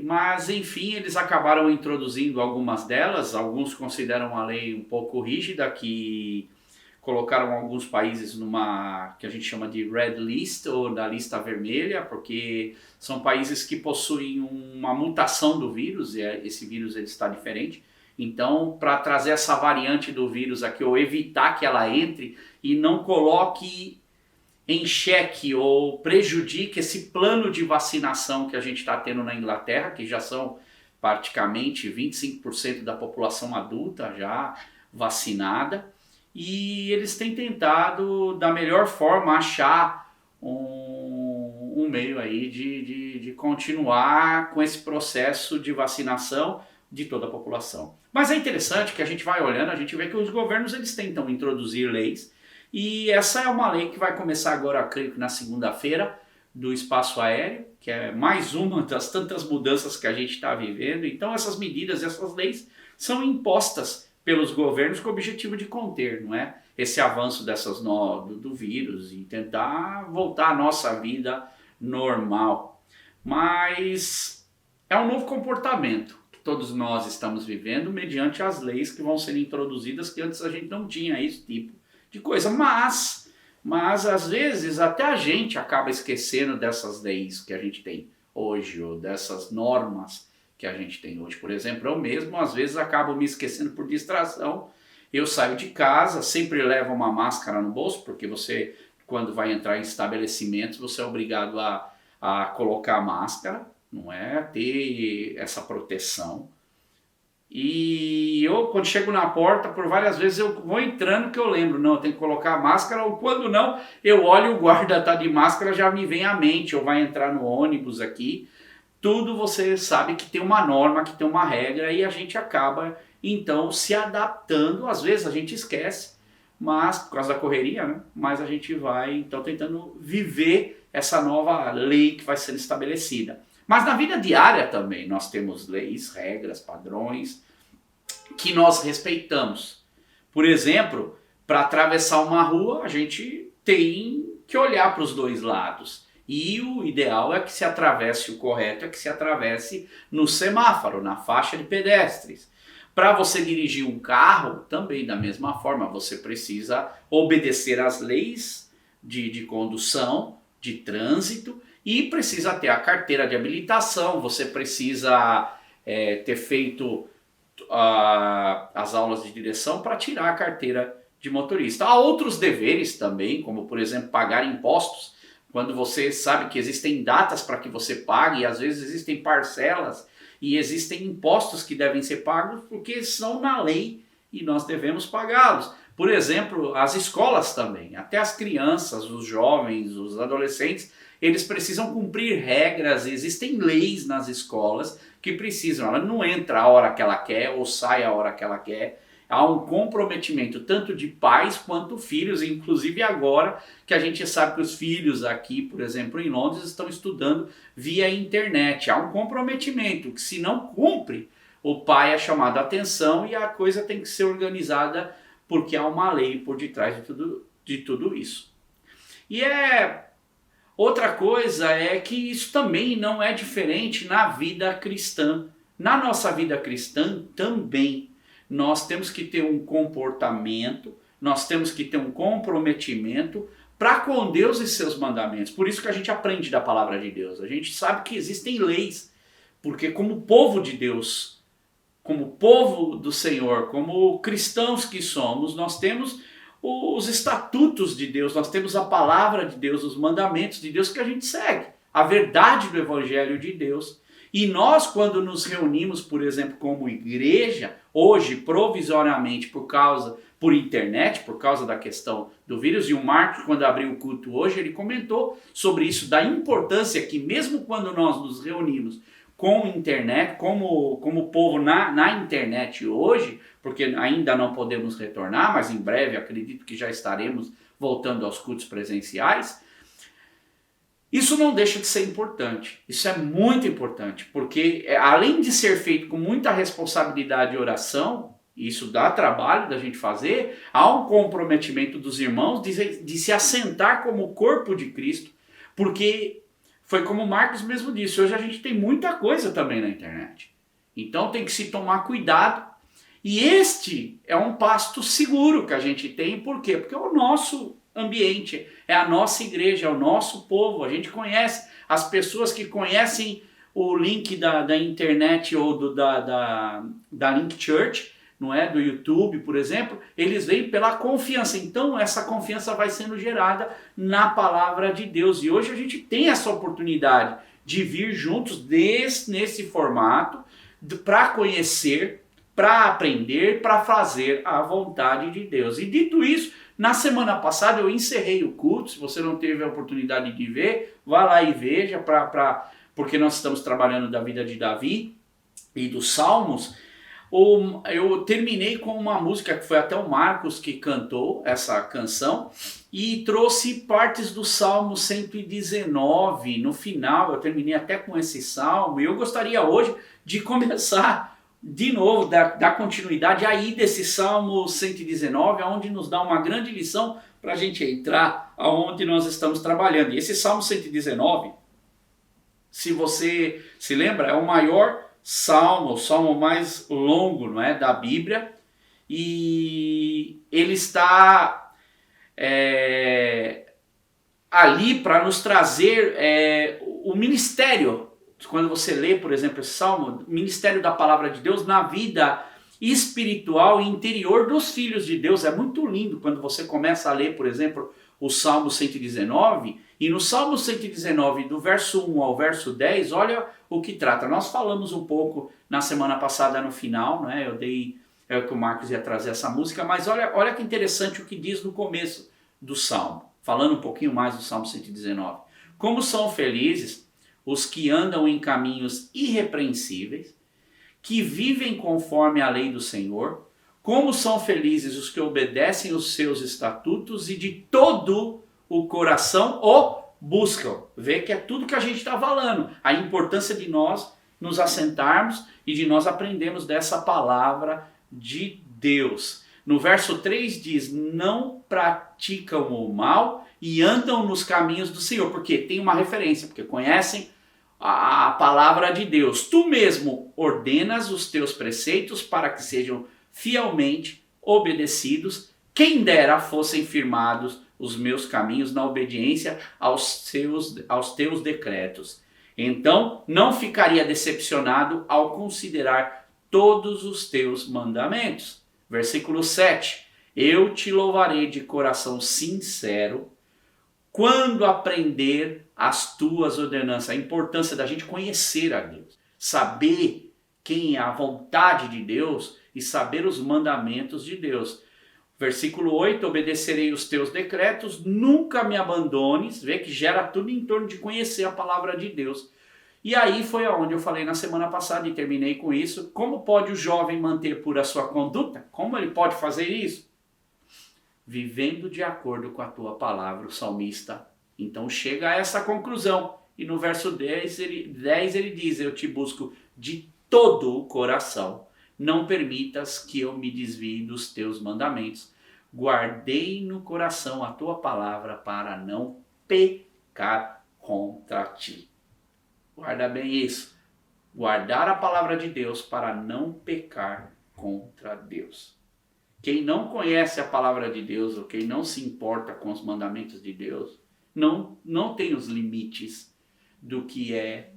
Mas, enfim, eles acabaram introduzindo algumas delas. Alguns consideram a lei um pouco rígida, que colocaram alguns países numa que a gente chama de red list, ou na lista vermelha, porque são países que possuem uma mutação do vírus, e esse vírus ele está diferente. Então, para trazer essa variante do vírus aqui, ou evitar que ela entre e não coloque em xeque ou prejudique esse plano de vacinação que a gente está tendo na Inglaterra, que já são praticamente 25% da população adulta já vacinada, e eles têm tentado da melhor forma achar um meio aí de continuar com esse processo de vacinação de toda a população. Mas é interessante que a gente vai olhando, a gente vê que os governos eles tentam introduzir leis, e essa é uma lei que vai começar agora, creio que na segunda-feira, do espaço aéreo, que é mais uma das tantas mudanças que a gente está vivendo. Então essas medidas, essas leis são impostas pelos governos com o objetivo de conter, não é? Esse avanço do vírus e tentar voltar à nossa vida normal. Mas é um novo comportamento que todos nós estamos vivendo mediante as leis que vão ser introduzidas, que antes a gente não tinha esse tipo de coisa. Mas às vezes até a gente acaba esquecendo dessas leis que a gente tem hoje, ou dessas normas que a gente tem hoje. Por exemplo, eu mesmo às vezes acabo me esquecendo por distração. Eu saio de casa, sempre levo uma máscara no bolso, porque você, quando vai entrar em estabelecimentos, você é obrigado a colocar a máscara, não é? Ter essa proteção. E eu, quando chego na porta, por várias vezes eu vou entrando que eu lembro, não, eu tenho que colocar a máscara, ou quando não, eu olho o guarda tá de máscara, já me vem à mente, ou vai entrar no ônibus aqui. Tudo você sabe que tem uma norma, que tem uma regra, e a gente acaba, então, se adaptando. Às vezes a gente esquece, mas por causa da correria, né? Mas a gente vai, então, tentando viver essa nova lei que vai sendo estabelecida. Mas na vida diária também nós temos leis, regras, padrões que nós respeitamos. Por exemplo, para atravessar uma rua, a gente tem que olhar para os dois lados. E o ideal é que se atravesse, o correto é que se atravesse no semáforo, na faixa de pedestres. Para você dirigir um carro, também da mesma forma, você precisa obedecer às leis de condução, de trânsito, e precisa ter a carteira de habilitação, você precisa ter feito as aulas de direção para tirar a carteira de motorista. Há outros deveres também, como por exemplo pagar impostos, quando você sabe que existem datas para que você pague, e às vezes existem parcelas e existem impostos que devem ser pagos porque são na lei e nós devemos pagá-los. Por exemplo, as escolas também, até as crianças, os jovens, os adolescentes, eles precisam cumprir regras, existem leis nas escolas que precisam, ela não entra a hora que ela quer ou sai a hora que ela quer. Há um comprometimento tanto de pais quanto filhos, inclusive agora que a gente sabe que os filhos aqui, por exemplo, em Londres, estão estudando via internet. Há um comprometimento que, se não cumpre, o pai é chamado a atenção e a coisa tem que ser organizada porque há uma lei por detrás de tudo isso. E outra coisa é que isso também não é diferente na vida cristã. Na nossa vida cristã também nós temos que ter um comportamento, nós temos que ter um comprometimento para com Deus e seus mandamentos. Por isso que a gente aprende da palavra de Deus. A gente sabe que existem leis, porque como povo de Deus, como povo do Senhor, como cristãos que somos, nós temos os estatutos de Deus, nós temos a palavra de Deus, os mandamentos de Deus que a gente segue, a verdade do Evangelho de Deus. E nós, quando nos reunimos, por exemplo, como igreja, hoje, provisoriamente, por internet, por causa da questão do vírus, e o Marcos, quando abriu o culto hoje, ele comentou sobre isso, da importância que mesmo quando nós nos reunimos com internet, como povo na internet hoje, porque ainda não podemos retornar, mas em breve acredito que já estaremos voltando aos cultos presenciais. Isso não deixa de ser importante, isso é muito importante, porque além de ser feito com muita responsabilidade e oração, isso dá trabalho da gente fazer, há um comprometimento dos irmãos de se assentar como corpo de Cristo, porque foi como o Marcos mesmo disse, hoje a gente tem muita coisa também na internet, então tem que se tomar cuidado, e este é um pasto seguro que a gente tem, por quê? Porque é o nosso ambiente, é a nossa igreja, é o nosso povo, a gente conhece, as pessoas que conhecem o link da internet ou da Link Church, não é? Do YouTube, por exemplo, eles vêm pela confiança, então essa confiança vai sendo gerada na palavra de Deus, e hoje a gente tem essa oportunidade de vir juntos nesse formato, para conhecer, para aprender, para fazer a vontade de Deus. E dito isso, Na semana passada eu encerrei o culto, se você não teve a oportunidade de ver, vá lá e veja, porque nós estamos trabalhando da vida de Davi e dos Salmos. Eu terminei com uma música que foi até o Marcos que cantou essa canção e trouxe partes do Salmo 119. No final eu terminei até com esse salmo e eu gostaria hoje de começar de novo, dar continuidade aí desse Salmo 119, onde nos dá uma grande lição para a gente entrar aonde nós estamos trabalhando. E esse Salmo 119, se você se lembra, é o maior salmo, o salmo mais longo, não é, da Bíblia, e ele está ali para nos trazer o ministério. Quando você lê, por exemplo, esse salmo, o ministério da palavra de Deus na vida espiritual e interior dos filhos de Deus. É muito lindo quando você começa a ler, por exemplo, o Salmo 119, e no Salmo 119, do verso 1 ao verso 10, olha o que trata. Nós falamos um pouco na semana passada no final, né? Que o Marcos ia trazer essa música, mas olha que interessante o que diz no começo do Salmo, falando um pouquinho mais do Salmo 119. Como são felizes os que andam em caminhos irrepreensíveis, que vivem conforme a lei do Senhor, como são felizes os que obedecem os seus estatutos e de todo o coração o buscam. Vê que é tudo que a gente está falando, a importância de nós nos assentarmos e de nós aprendermos dessa palavra de Deus. No verso 3 diz, não praticam o mal e andam nos caminhos do Senhor, porque tem uma referência, porque conhecem a palavra de Deus. Tu mesmo ordenas os teus preceitos para que sejam fielmente obedecidos. Quem dera fossem firmados os meus caminhos na obediência aos teus decretos. Então não ficaria decepcionado ao considerar todos os teus mandamentos. Versículo 7. Eu te louvarei de coração sincero quando aprender as tuas ordenanças. A importância da gente conhecer a Deus, saber quem é a vontade de Deus e saber os mandamentos de Deus. Versículo 8, obedecerei os teus decretos, nunca me abandones. Vê que gera tudo em torno de conhecer a palavra de Deus. E aí foi aonde eu falei na semana passada e terminei com isso. Como pode o jovem manter pura a sua conduta? Como ele pode fazer isso? Vivendo de acordo com a tua palavra, o salmista então chega a essa conclusão. E no verso 10 ele diz, eu te busco de todo o coração. Não permitas que eu me desvie dos teus mandamentos. Guardei no coração a tua palavra para não pecar contra ti. Guarda bem isso. Guardar a palavra de Deus para não pecar contra Deus. Quem não conhece a palavra de Deus, ou quem não se importa com os mandamentos de Deus, não tem os limites do que é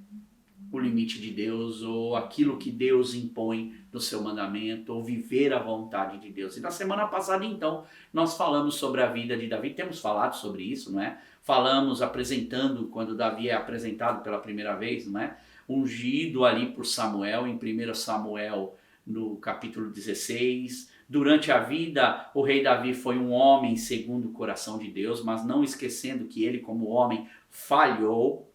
o limite de Deus, ou aquilo que Deus impõe no seu mandamento, ou viver a vontade de Deus. E na semana passada, então, nós falamos sobre a vida de Davi, temos falado sobre isso, não é? Falamos apresentando, quando Davi é apresentado pela primeira vez, não é? Ungido ali por Samuel, em 1 Samuel, no capítulo 16. Durante a vida, o rei Davi foi um homem segundo o coração de Deus, mas não esquecendo que ele, como homem, falhou.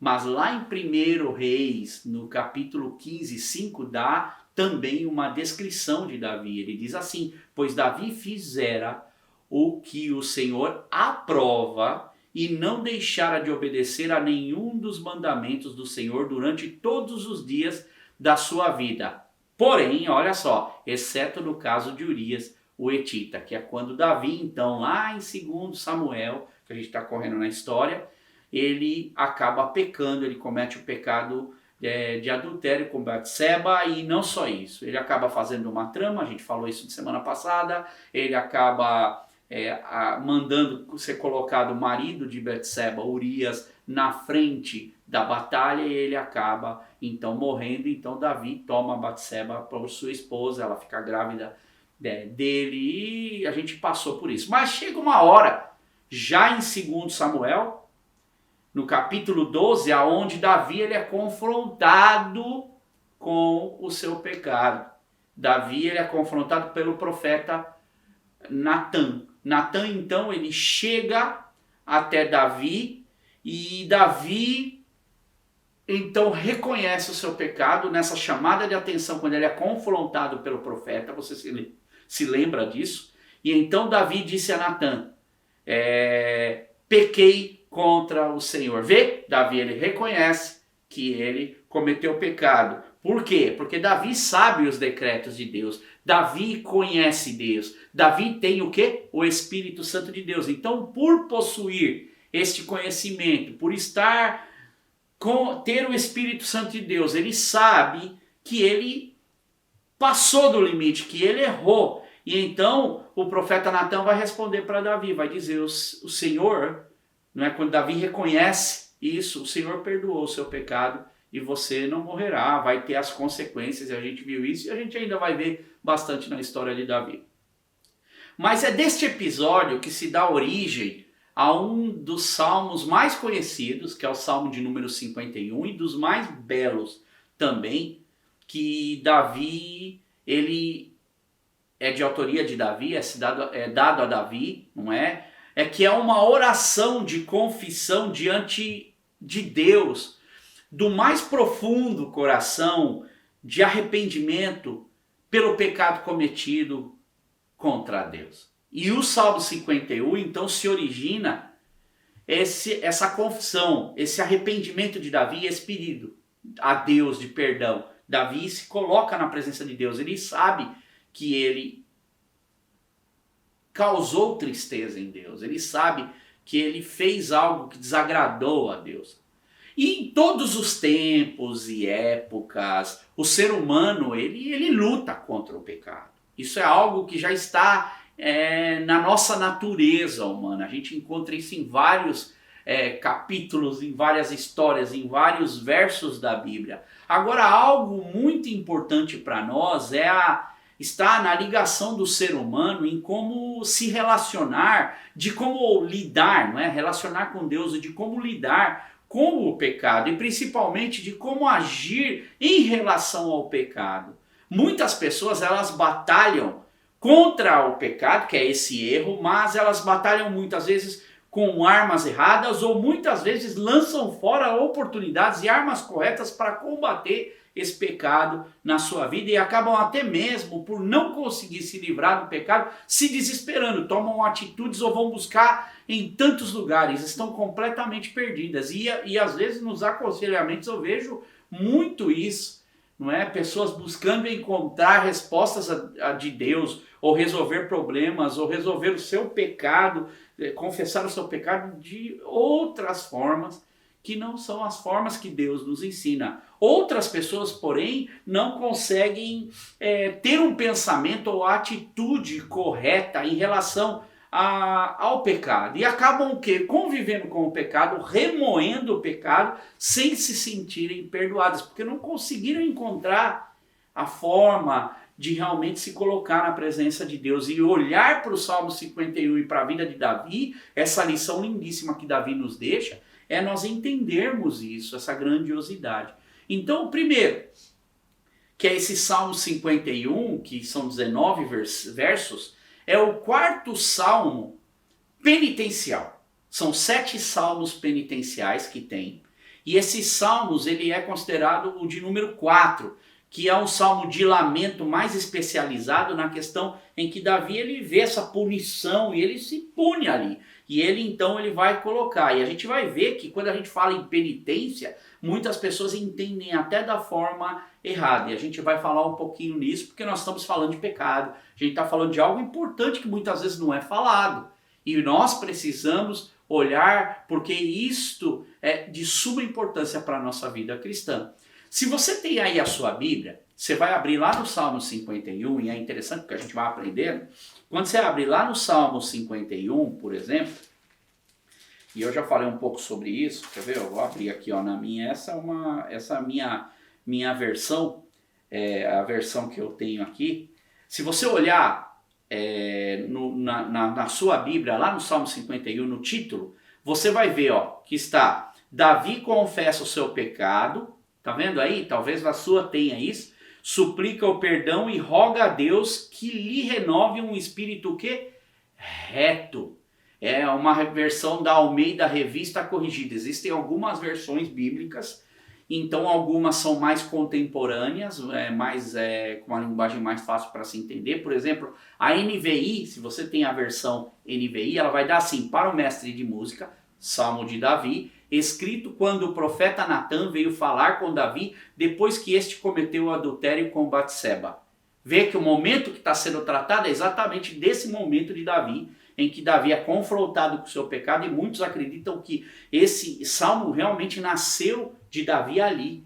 Mas lá em 1 Reis, no capítulo 15, 5, dá também uma descrição de Davi. Ele diz assim, pois Davi fizera o que o Senhor aprova e não deixara de obedecer a nenhum dos mandamentos do Senhor durante todos os dias da sua vida. Porém, olha só, exceto no caso de Urias, o Etita, que é quando Davi, então, lá em 2 Samuel, que a gente está correndo na história, ele acaba pecando, ele comete o pecado de adultério com Batseba, e não só isso, ele acaba fazendo uma trama, a gente falou isso de semana passada, ele acaba mandando ser colocado o marido de Batseba, Urias, na frente da batalha, e ele acaba então morrendo. Então Davi toma Batseba por sua esposa, ela fica grávida dele, e a gente passou por isso. Mas chega uma hora, já em 2 Samuel, no capítulo 12, aonde Davi ele é confrontado com o seu pecado. Davi ele é confrontado pelo profeta Natan. Natan, então, ele chega até Davi e Davi, então, reconhece o seu pecado nessa chamada de atenção quando ele é confrontado pelo profeta. Você se lembra disso? E então Davi disse a Natan, pequei contra o Senhor. Vê? Davi, ele reconhece que ele cometeu pecado. Por quê? Porque Davi sabe os decretos de Deus. Davi conhece Deus. Davi tem o quê? O Espírito Santo de Deus. Então, por possuir este conhecimento, por ter o Espírito Santo de Deus, ele sabe que ele passou do limite, que ele errou. E então, o profeta Natan vai responder para Davi, vai dizer, o Senhor, não é, quando Davi reconhece isso, o Senhor perdoou o seu pecado e você não morrerá, vai ter as consequências, e a gente viu isso, e a gente ainda vai ver bastante na história de Davi. Mas é deste episódio que se dá origem a um dos salmos mais conhecidos, que é o Salmo de número 51, e dos mais belos também, que Davi, ele é de autoria de Davi, é dado a Davi, não é? É que é uma oração de confissão diante de Deus, do mais profundo coração de arrependimento pelo pecado cometido contra Deus. E o Salmo 51, então, se origina essa confissão, esse arrependimento de Davi, esse pedido a Deus de perdão. Davi se coloca na presença de Deus, ele sabe que ele causou tristeza em Deus, ele sabe que ele fez algo que desagradou a Deus. E em todos os tempos e épocas, o ser humano, ele luta contra o pecado. Isso é algo que já está na nossa natureza humana. A gente encontra isso em vários capítulos, em várias histórias, em vários versos da Bíblia. Agora, algo muito importante para nós está na ligação do ser humano em como se relacionar, de como lidar, não é? Relacionar com Deus e de como lidar com o pecado e principalmente de como agir em relação ao pecado. Muitas pessoas, elas batalham contra o pecado, que é esse erro, mas elas batalham muitas vezes com armas erradas ou muitas vezes lançam fora oportunidades e armas corretas para combater esse pecado na sua vida e acabam até mesmo por não conseguir se livrar do pecado, se desesperando, tomam atitudes ou vão buscar em tantos lugares, estão completamente perdidas. E às vezes nos aconselhamentos eu vejo muito isso, não é? Pessoas buscando encontrar respostas de Deus, ou resolver problemas, ou resolver o seu pecado, confessar o seu pecado de outras formas, que não são as formas que Deus nos ensina. Outras pessoas, porém, não conseguem ter um pensamento ou atitude correta em relação ao pecado. E acabam o quê? Convivendo com o pecado, remoendo o pecado, sem se sentirem perdoadas, porque não conseguiram encontrar a forma de realmente se colocar na presença de Deus e olhar para o Salmo 51 e para a vida de Davi, essa lição lindíssima que Davi nos deixa, é nós entendermos isso, essa grandiosidade. Então, o primeiro, que é esse Salmo 51, que são 19 versos, é o quarto salmo penitencial. São 7 salmos penitenciais que tem. E esses salmos, ele é considerado o de número 4, que é um salmo de lamento mais especializado na questão em que Davi ele vê essa punição e ele se pune ali. E ele então ele vai colocar. E a gente vai ver que quando a gente fala em penitência, muitas pessoas entendem até da forma errada. E a gente vai falar um pouquinho nisso porque nós estamos falando de pecado. A gente está falando de algo importante que muitas vezes não é falado. E nós precisamos olhar porque isto é de suma importância para a nossa vida cristã. Se você tem aí a sua Bíblia, você vai abrir lá no Salmo 51, e é interessante porque a gente vai aprendendo. Quando você abrir lá no Salmo 51, por exemplo, e eu já falei um pouco sobre isso, quer ver? Eu vou abrir aqui ó, na minha, essa é a minha versão, a versão que eu tenho aqui. Se você olhar na sua Bíblia, lá no Salmo 51, no título, você vai ver ó, que está: Davi confessa o seu pecado. Tá vendo aí? Talvez na sua tenha isso. Suplica o perdão e roga a Deus que lhe renove um espírito que reto. É uma versão da Almeida Revista Corrigida. Existem algumas versões bíblicas, então algumas são mais contemporâneas, com uma linguagem mais fácil para se entender. Por exemplo, a NVI, se você tem a versão NVI, ela vai dar assim: para o mestre de música, Salmo de Davi, escrito quando o profeta Natã veio falar com Davi depois que este cometeu o adultério com Batseba. Vê que o momento que está sendo tratado é exatamente desse momento de Davi, em que Davi é confrontado com o seu pecado, e muitos acreditam que esse salmo realmente nasceu de Davi ali,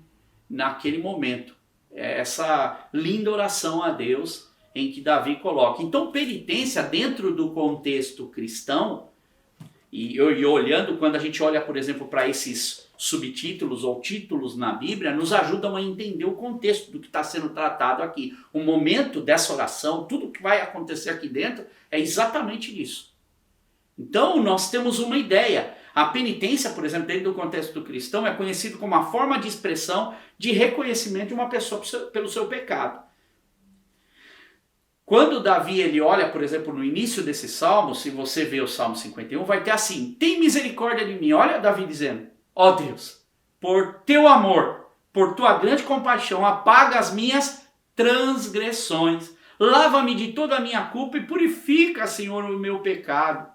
naquele momento. É essa linda oração a Deus em que Davi coloca. Então, penitência dentro do contexto cristão, e olhando, quando a gente olha, por exemplo, para esses subtítulos ou títulos na Bíblia, nos ajudam a entender o contexto do que está sendo tratado aqui. O momento dessa oração, tudo que vai acontecer aqui dentro, é exatamente isso. Então, nós temos uma ideia. A penitência, por exemplo, dentro do contexto cristão, é conhecido como uma forma de expressão de reconhecimento de uma pessoa pelo seu pecado. Quando Davi ele olha, por exemplo, no início desse salmo, se você vê o Salmo 51, vai ter assim: tem misericórdia de mim. Olha Davi dizendo: ó Deus, por teu amor, por tua grande compaixão, apaga as minhas transgressões. Lava-me de toda a minha culpa e purifica, Senhor, o meu pecado.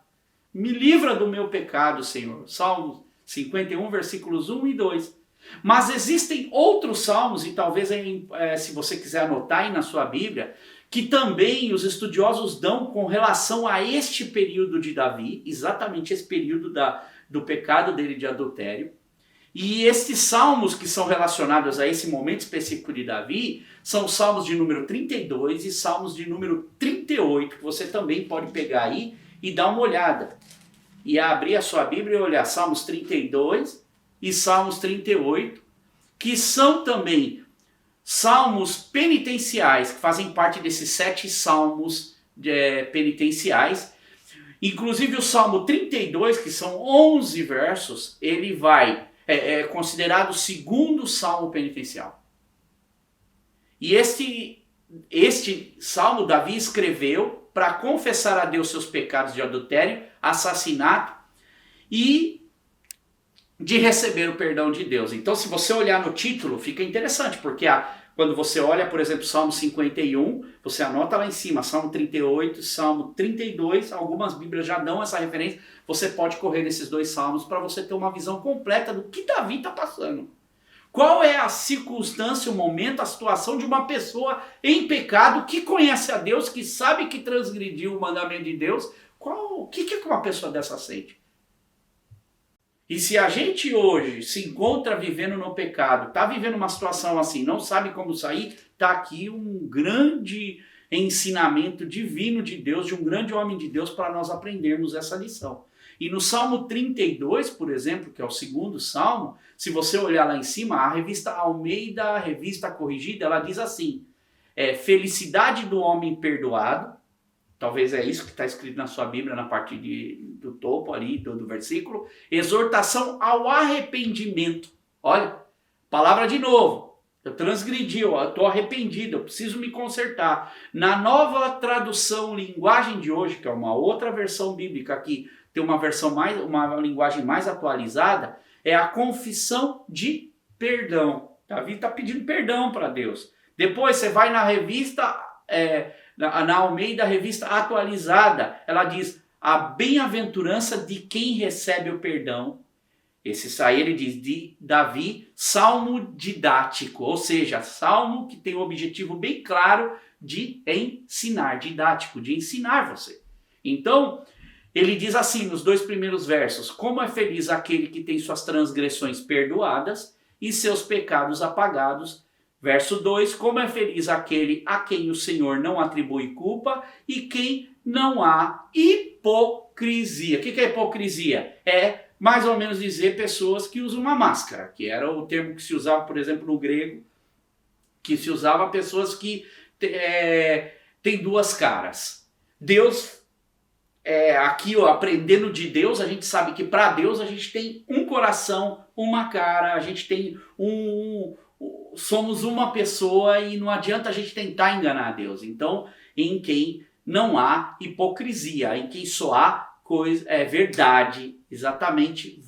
Me livra do meu pecado, Senhor. Salmo 51, versículos 1 e 2. Mas existem outros salmos, e talvez se você quiser anotar aí na sua Bíblia, que também os estudiosos dão com relação a este período de Davi, exatamente esse período do pecado dele de adultério. E estes salmos que são relacionados a esse momento específico de Davi, são salmos de número 32 e salmos de número 38, que você também pode pegar aí e dar uma olhada. E abrir a sua Bíblia e olhar Salmos 32 e Salmos 38, que são também salmos penitenciais, que fazem parte desses 7 salmos penitenciais. Inclusive o Salmo 32, que são 11 versos, ele é considerado o segundo salmo penitencial. E este salmo Davi escreveu para confessar a Deus seus pecados de adultério, assassinato e de receber o perdão de Deus. Então, se você olhar no título, fica interessante, porque quando você olha, por exemplo, Salmo 51, você anota lá em cima, Salmo 38, Salmo 32, algumas Bíblias já dão essa referência, você pode correr nesses 2 salmos para você ter uma visão completa do que Davi está passando. Qual é a circunstância, o momento, a situação de uma pessoa em pecado que conhece a Deus, que sabe que transgrediu o mandamento de Deus? O que uma pessoa dessa sente? E se a gente hoje se encontra vivendo no pecado, está vivendo uma situação assim, não sabe como sair, está aqui um grande ensinamento divino de Deus, de um grande homem de Deus, para nós aprendermos essa lição. E no Salmo 32, por exemplo, que é o segundo salmo, se você olhar lá em cima, a revista Almeida, a revista corrigida, ela diz assim: felicidade do homem perdoado, talvez é isso que está escrito na sua Bíblia, na parte do topo ali do versículo, exortação ao arrependimento. Olha, palavra de novo, eu transgredi, eu estou arrependido, eu preciso me consertar. Na Nova Tradução Linguagem de Hoje, que é uma outra versão bíblica aqui, tem uma linguagem mais atualizada, é a confissão de perdão. Davi está pedindo perdão para Deus. Depois você vai na revista, na Almeida, revista atualizada, ela diz: a bem-aventurança de quem recebe o perdão. Esse aí ele diz de Davi, salmo didático, ou seja, salmo que tem o objetivo bem claro de ensinar, didático, de ensinar você. Então, ele diz assim nos 2 primeiros versos: como é feliz aquele que tem suas transgressões perdoadas e seus pecados apagados. Verso 2, como é feliz aquele a quem o Senhor não atribui culpa e quem não há hipocrisia. O que é hipocrisia? É mais ou menos dizer pessoas que usam uma máscara, que era o termo que se usava, por exemplo, no grego, que se usava pessoas que têm 2 caras. Deus... aqui, aprendendo de Deus, a gente sabe que para Deus a gente tem um coração, uma cara, a gente tem somos uma pessoa e não adianta a gente tentar enganar Deus. Então, em quem não há hipocrisia, em que só há verdade, exatamente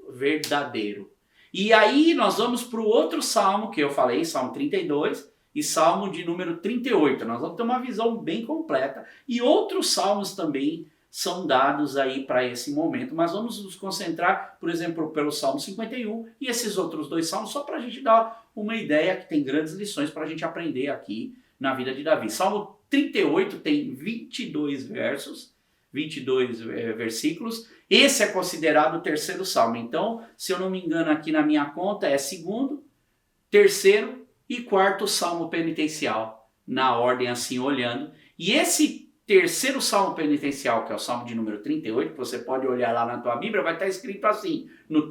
verdadeiro. E aí nós vamos para o outro salmo que eu falei, Salmo 32 e Salmo de número 38. Nós vamos ter uma visão bem completa e outros salmos também são dados aí para esse momento, mas vamos nos concentrar, por exemplo, pelo Salmo 51 e esses outros dois salmos, só para a gente dar uma ideia que tem grandes lições para a gente aprender aqui na vida de Davi. Salmo 38 tem 22 versos, 22 versículos. Esse é considerado o terceiro salmo. Então, se eu não me engano aqui na minha conta, é segundo, terceiro e quarto salmo penitencial, na ordem assim olhando. E esse terceiro salmo penitencial, que é o salmo de número 38, que você pode olhar lá na tua Bíblia, vai estar escrito assim, no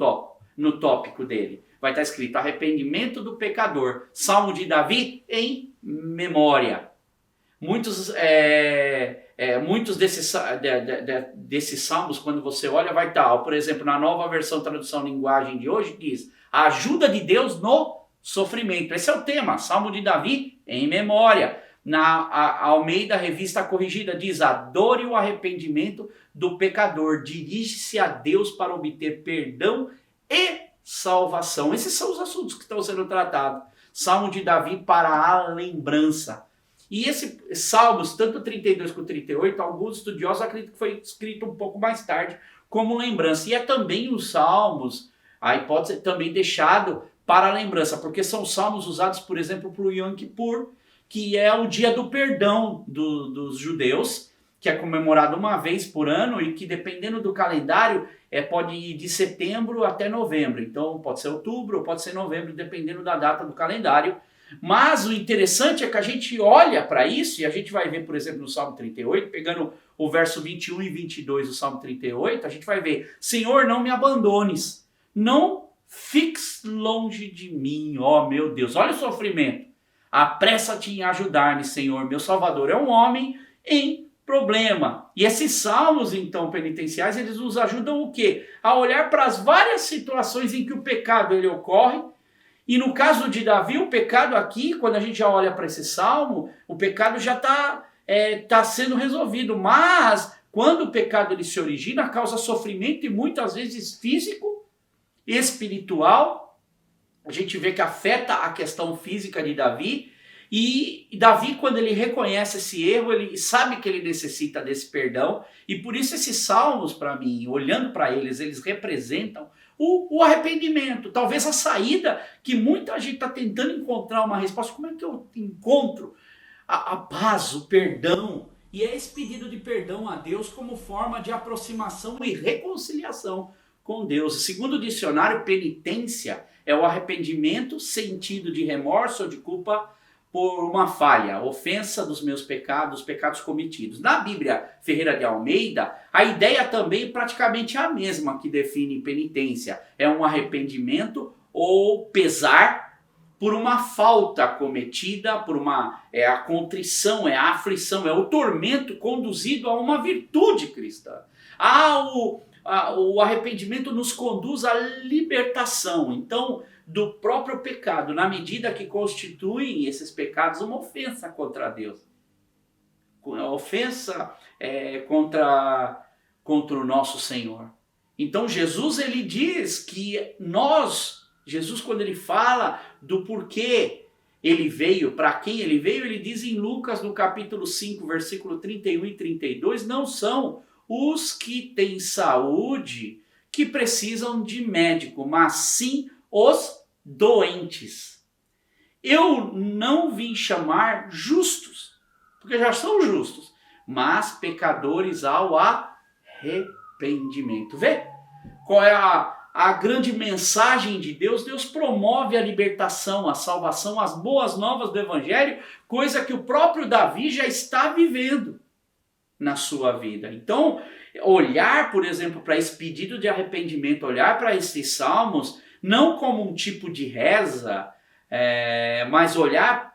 tópico dele. Vai estar escrito arrependimento do pecador, salmo de Davi em memória. Muitos desses salmos, quando você olha, vai estar, por exemplo, na nova versão tradução linguagem de hoje, diz a ajuda de Deus no sofrimento. Esse é o tema, salmo de Davi em memória. Na Almeida Revista Corrigida diz a dor e o arrependimento do pecador. Dirige-se a Deus para obter perdão e salvação. Esses são os assuntos que estão sendo tratados. Salmo de Davi para a lembrança. E esses salmos, tanto 32 quanto 38, alguns estudiosos acreditam que foi escrito um pouco mais tarde como lembrança. E é também os salmos, a hipótese também deixado para a lembrança, porque são salmos usados, por exemplo, para o Yom Kippur, que é o dia do perdão dos judeus, que é comemorado uma vez por ano e que, dependendo do calendário, pode ir de setembro até novembro. Então pode ser outubro ou pode ser novembro, dependendo da data do calendário. Mas o interessante é que a gente olha para isso, e a gente vai ver, por exemplo, no Salmo 38, pegando o verso 21 e 22 do Salmo 38, a gente vai ver, Senhor, não me abandones, não fiques longe de mim, ó meu Deus, olha o sofrimento, apressa-te em ajudar-me, Senhor, meu Salvador é um homem em problema. E esses salmos, então, penitenciais, eles nos ajudam o quê? A olhar para as várias situações em que o pecado ele ocorre. E no caso de Davi, o pecado aqui, quando a gente já olha para esse salmo, o pecado já está sendo resolvido. Mas, quando o pecado ele se origina, causa sofrimento e muitas vezes físico, espiritual. A gente vê que afeta a questão física de Davi. E Davi, quando ele reconhece esse erro, ele sabe que ele necessita desse perdão. E por isso esses salmos, para mim, olhando para eles representam o arrependimento, talvez a saída que muita gente está tentando encontrar uma resposta. Como é que eu encontro a paz, o perdão? E é esse pedido de perdão a Deus como forma de aproximação e reconciliação com Deus. Segundo o dicionário, penitência é o arrependimento, sentido de remorso ou de culpa por uma falha, ofensa dos meus pecados, pecados cometidos. Na Bíblia Ferreira de Almeida, a ideia também praticamente é a mesma que define penitência. É um arrependimento ou pesar por uma falta cometida, é a contrição, é a aflição, é o tormento conduzido a uma virtude cristã. O arrependimento nos conduz à libertação, então, do próprio pecado, na medida que constituem esses pecados uma ofensa contra Deus. A ofensa contra o nosso Senhor. Então Jesus ele diz que Jesus quando ele fala do porquê ele veio, para quem ele veio, ele diz em Lucas no capítulo 5, versículo 31 e 32, não são os que têm saúde que precisam de médico, mas sim os doentes. Eu não vim chamar justos, porque já são justos, mas pecadores ao arrependimento. Vê qual é a grande mensagem de Deus? Deus promove a libertação, a salvação, as boas novas do Evangelho, coisa que o próprio Davi já está vivendo na sua vida. Então, olhar, por exemplo, para esse pedido de arrependimento, olhar para esses salmos, não como um tipo de reza, mas olhar,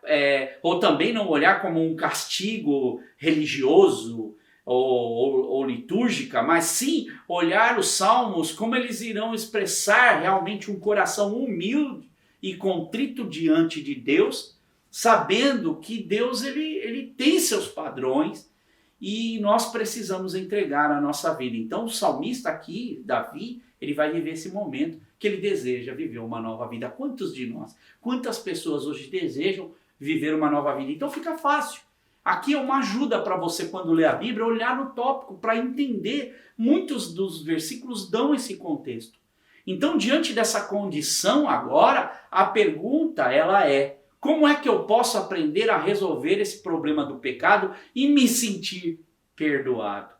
ou também não olhar como um castigo religioso ou litúrgica, mas sim olhar os salmos como eles irão expressar realmente um coração humilde e contrito diante de Deus, sabendo que Deus ele tem seus padrões e nós precisamos entregar a nossa vida. Então o salmista aqui, Davi, ele vai viver esse momento que ele deseja viver uma nova vida. Quantos de nós, quantas pessoas hoje desejam viver uma nova vida? Então fica fácil. Aqui é uma ajuda para você, quando lê a Bíblia, olhar no tópico para entender. Muitos dos versículos dão esse contexto. Então, diante dessa condição agora, a pergunta ela é: como é que eu posso aprender a resolver esse problema do pecado e me sentir perdoado?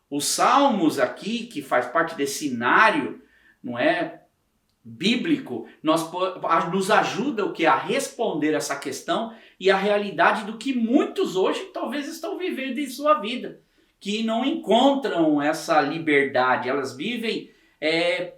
Os Salmos aqui, que faz parte desse cenário, não é, bíblico, nos ajuda o que? A responder essa questão e a realidade do que muitos hoje talvez estão vivendo em sua vida, que não encontram essa liberdade, elas vivem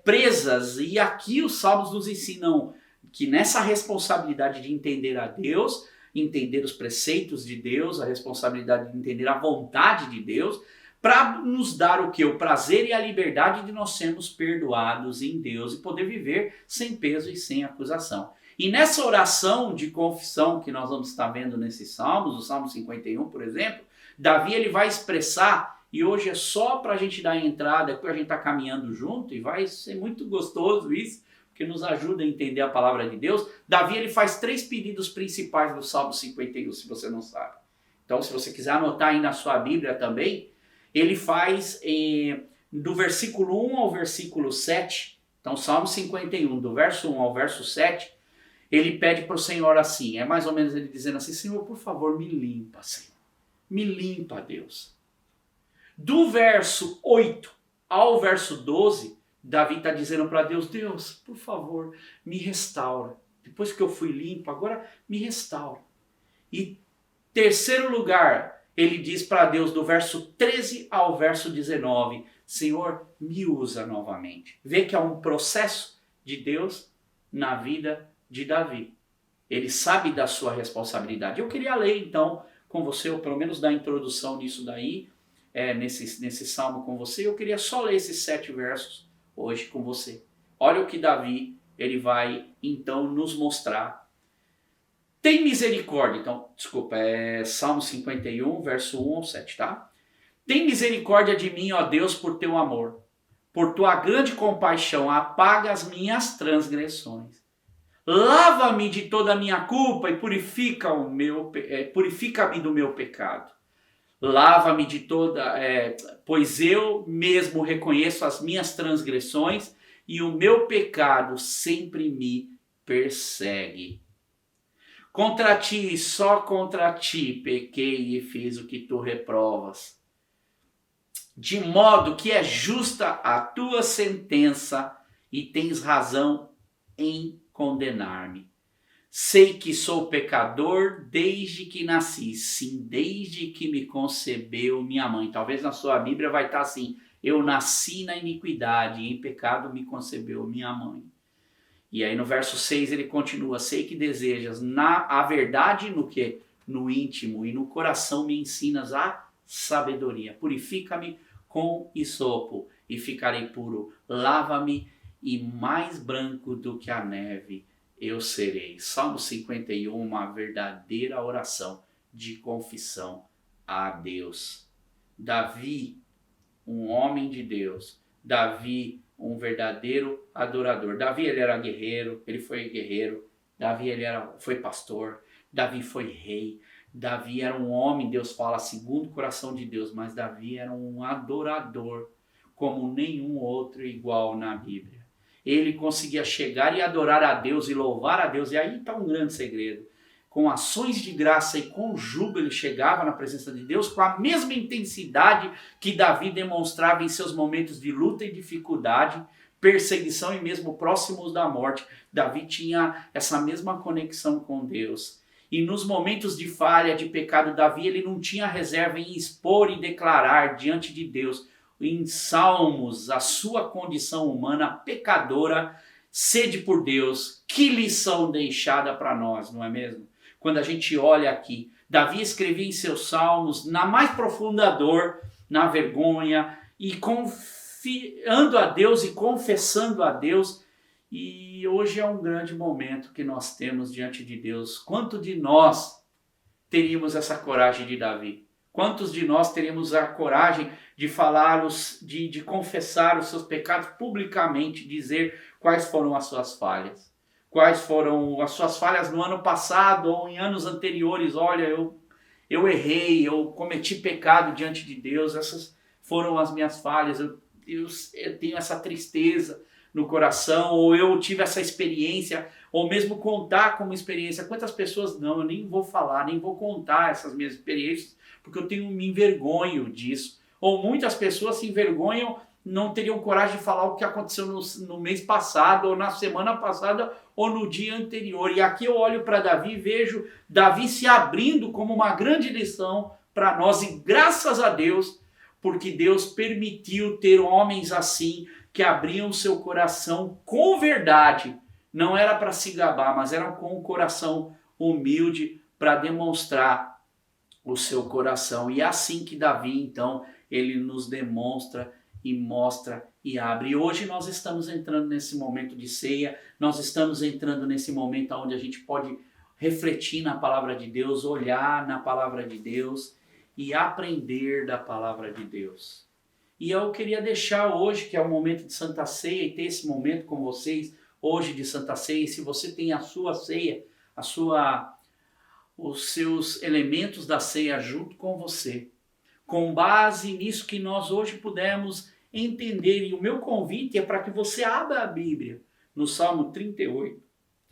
presas. E aqui os Salmos nos ensinam que nessa responsabilidade de entender a Deus, entender os preceitos de Deus, a responsabilidade de entender a vontade de Deus, para nos dar o que? O prazer e a liberdade de nós sermos perdoados em Deus e poder viver sem peso e sem acusação. E nessa oração de confissão que nós vamos estar vendo nesses Salmos, o Salmo 51, por exemplo, Davi ele vai expressar, e hoje é só para a gente dar a entrada, porque a gente está caminhando junto, e vai ser muito gostoso isso, porque nos ajuda a entender a palavra de Deus. Davi ele faz 3 pedidos principais do Salmo 51, se você não sabe. Então, se você quiser anotar aí na sua Bíblia também, ele faz do versículo 1 ao versículo 7, então Salmo 51, do verso 1 ao verso 7, ele pede para o Senhor assim, é mais ou menos ele dizendo assim: Senhor, por favor, me limpa, Senhor. Me limpa, Deus. Do verso 8 ao verso 12, Davi está dizendo para Deus: Deus, por favor, me restaura. Depois que eu fui limpo, agora me restaura. E terceiro lugar, ele diz para Deus do verso 13 ao verso 19, Senhor, me usa novamente. Vê que há um processo de Deus na vida de Davi. Ele sabe da sua responsabilidade. Eu queria ler então com você, ou pelo menos dar a introdução nisso daí, nesse salmo com você. Eu queria só ler esses 7 versos hoje com você. Olha o que Davi ele vai então nos mostrar. Tem misericórdia, então, desculpa, Salmo 51, verso 1 ao 7, tá? Tem misericórdia de mim, ó Deus, por teu amor. Por tua grande compaixão, apaga as minhas transgressões. Lava-me de toda a minha culpa e purifica-me do meu pecado. Lava-me de toda, pois eu mesmo reconheço as minhas transgressões e o meu pecado sempre me persegue. Contra ti, só contra ti, pequei e fiz o que tu reprovas. De modo que é justa a tua sentença e tens razão em condenar-me. Sei que sou pecador desde que nasci, sim, desde que me concebeu minha mãe. Talvez na sua Bíblia vai estar assim: eu nasci na iniquidade, e em pecado me concebeu minha mãe. E aí no verso 6 ele continua: sei que desejas a verdade no quê? No íntimo, e no coração me ensinas a sabedoria. Purifica-me com hisopo e ficarei puro. Lava-me e mais branco do que a neve eu serei. Salmo 51, uma verdadeira oração de confissão a Deus. Davi, um homem de Deus. Davi, um verdadeiro adorador. Davi ele era guerreiro, ele foi guerreiro. Davi ele foi pastor. Davi foi rei. Davi era um homem, Deus fala, segundo o coração de Deus, mas Davi era um adorador como nenhum outro igual na Bíblia. Ele conseguia chegar e adorar a Deus e louvar a Deus, e aí está um grande segredo. Com ações de graça e com júbilo ele chegava na presença de Deus com a mesma intensidade que Davi demonstrava em seus momentos de luta e dificuldade, perseguição e mesmo próximos da morte. Davi tinha essa mesma conexão com Deus. E nos momentos de falha, de pecado, Davi ele não tinha reserva em expor e declarar diante de Deus, em salmos, a sua condição humana pecadora, sede por Deus. Que lição deixada para nós, não é mesmo? Quando a gente olha aqui, Davi escrevia em seus salmos, na mais profunda dor, na vergonha, e confiando a Deus e confessando a Deus. E hoje é um grande momento que nós temos diante de Deus. Quanto de nós teríamos essa coragem de Davi? Quantos de nós teríamos a coragem de falar, de confessar os seus pecados publicamente, dizer quais foram as suas falhas? Quais foram as suas falhas no ano passado ou em anos anteriores? Olha, eu errei, eu cometi pecado diante de Deus, essas foram as minhas falhas, eu tenho essa tristeza no coração, ou eu tive essa experiência, ou mesmo contar como experiência. Quantas pessoas, não, eu nem vou falar, nem vou contar essas minhas experiências, porque eu me envergonho disso. Ou muitas pessoas se envergonham, não teriam coragem de falar o que aconteceu no mês passado, ou na semana passada, ou no dia anterior. E aqui eu olho para Davi e vejo Davi se abrindo como uma grande lição para nós, e graças a Deus, porque Deus permitiu ter homens assim, que abriam seu coração com verdade. Não era para se gabar, mas era com um coração humilde para demonstrar o seu coração. E é assim que Davi, então, ele nos demonstra e mostra e abre. E hoje nós estamos entrando nesse momento de ceia, nós estamos entrando nesse momento onde a gente pode refletir na palavra de Deus, olhar na palavra de Deus e aprender da palavra de Deus. E eu queria deixar hoje, que é o momento de Santa Ceia, e ter esse momento com vocês hoje de Santa Ceia. E se você tem a sua ceia, os seus elementos da ceia junto com você, com base nisso que nós hoje pudemos entender. E o meu convite é para que você abra a Bíblia no Salmo 38,